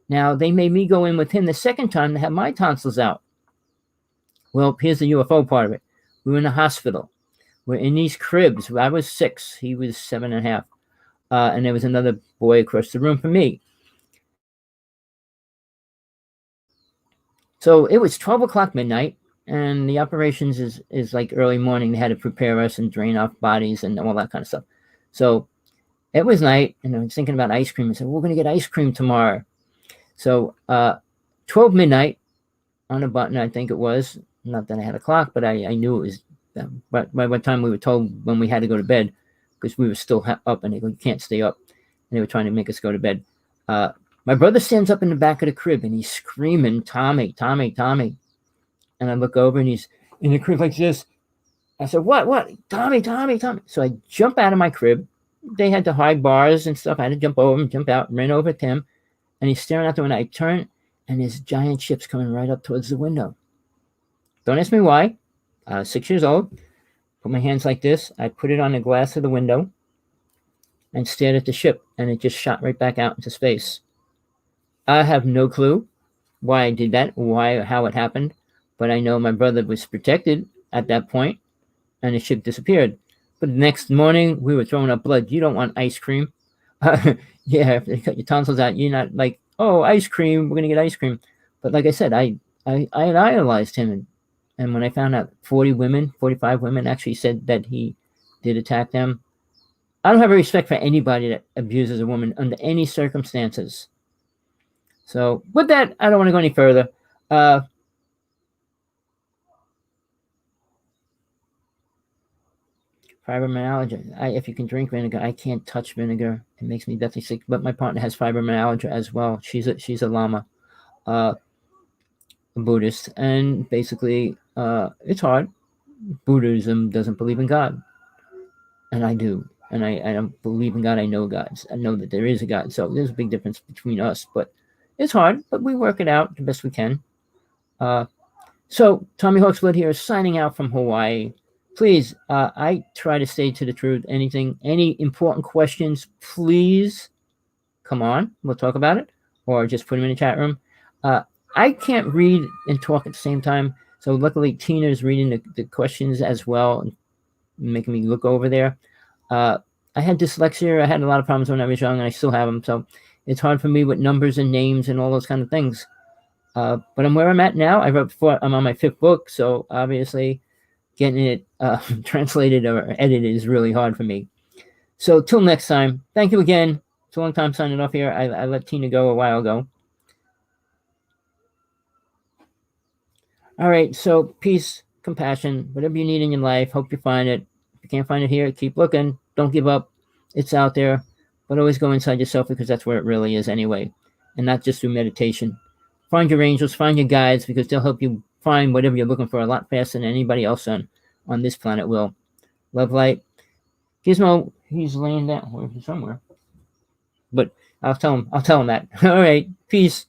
Now they made me go in with him the second time to have my tonsils out. Well, here's the UFO part of it. We were in the hospital. We're in these cribs. I was 6. He was 7.5. And there was another boy across the room from me. So it was 12 o'clock midnight, and the operations is like early morning. They had to prepare us and drain off bodies and all that kind of stuff. So it was night, and I was thinking about ice cream. I said, we're going to get ice cream tomorrow. So 12 midnight on a button, I think it was. Not that I had a clock, but I knew it was. But by what time we were told when we had to go to bed, because we were still up, and they go, you can't stay up. And they were trying to make us go to bed. My brother stands up in the back of the crib, and he's screaming, Tommy, Tommy, Tommy. And I look over, and he's in the crib like this. I said, what? Tommy, Tommy, Tommy. So I jump out of my crib. They had the high bars and stuff. I had to jump over him, jump out, ran over to him. And he's staring out the window. I turn, and there's giant ships coming right up towards the window. Don't ask me why. 6 years old. Put my hands like this. I put it on the glass of the window and stared at the ship, and it just shot right back out into space. I have no clue why I did that, how it happened, but I know my brother was protected at that point, and the ship disappeared. But the next morning, we were throwing up blood. You don't want ice cream. Yeah, if they cut your tonsils out, you're not like, oh, ice cream, we're gonna get ice cream. But like I said, I had idolized him, and when I found out 45 women actually said that he did attack them, I don't have a respect for anybody that abuses a woman under any circumstances. So with that, I don't want to go any further. Fibromyalgia. If you can drink vinegar, I can't touch vinegar. It makes me deathly sick. But my partner has fibromyalgia as well. She's a lama, a Buddhist, and basically, it's hard. Buddhism doesn't believe in God, and I do. And I don't believe in God. I know God. I know that there is a God. So there's a big difference between us. But it's hard. But we work it out the best we can. So Tommy Hawksblood here is signing out from Hawaii. Please, I try to stay to the truth. Any important questions, please come on. We'll talk about it, or just put them in the chat room. I can't read and talk at the same time, so luckily Tina's reading the questions as well, and making me look over there. I had dyslexia. I had a lot of problems when I was young, and I still have them. So it's hard for me with numbers and names and all those kind of things. But I'm where I'm at now. I'm on my 5th book, so obviously getting it translated or edited is really hard for me. So till next time, thank you again. It's a long time signing off here. I let Tina go a while ago. All right, so peace, compassion, whatever you need in your life, hope you find it. If you can't find it here, keep looking. Don't give up. It's out there. But always go inside yourself, because that's where it really is anyway, and not just through meditation. Find your angels, find your guides, because they'll help you find whatever you're looking for a lot faster than anybody else on this planet will. Love, light. Gizmo, he's laying down somewhere. But I'll tell him that. All right. Peace.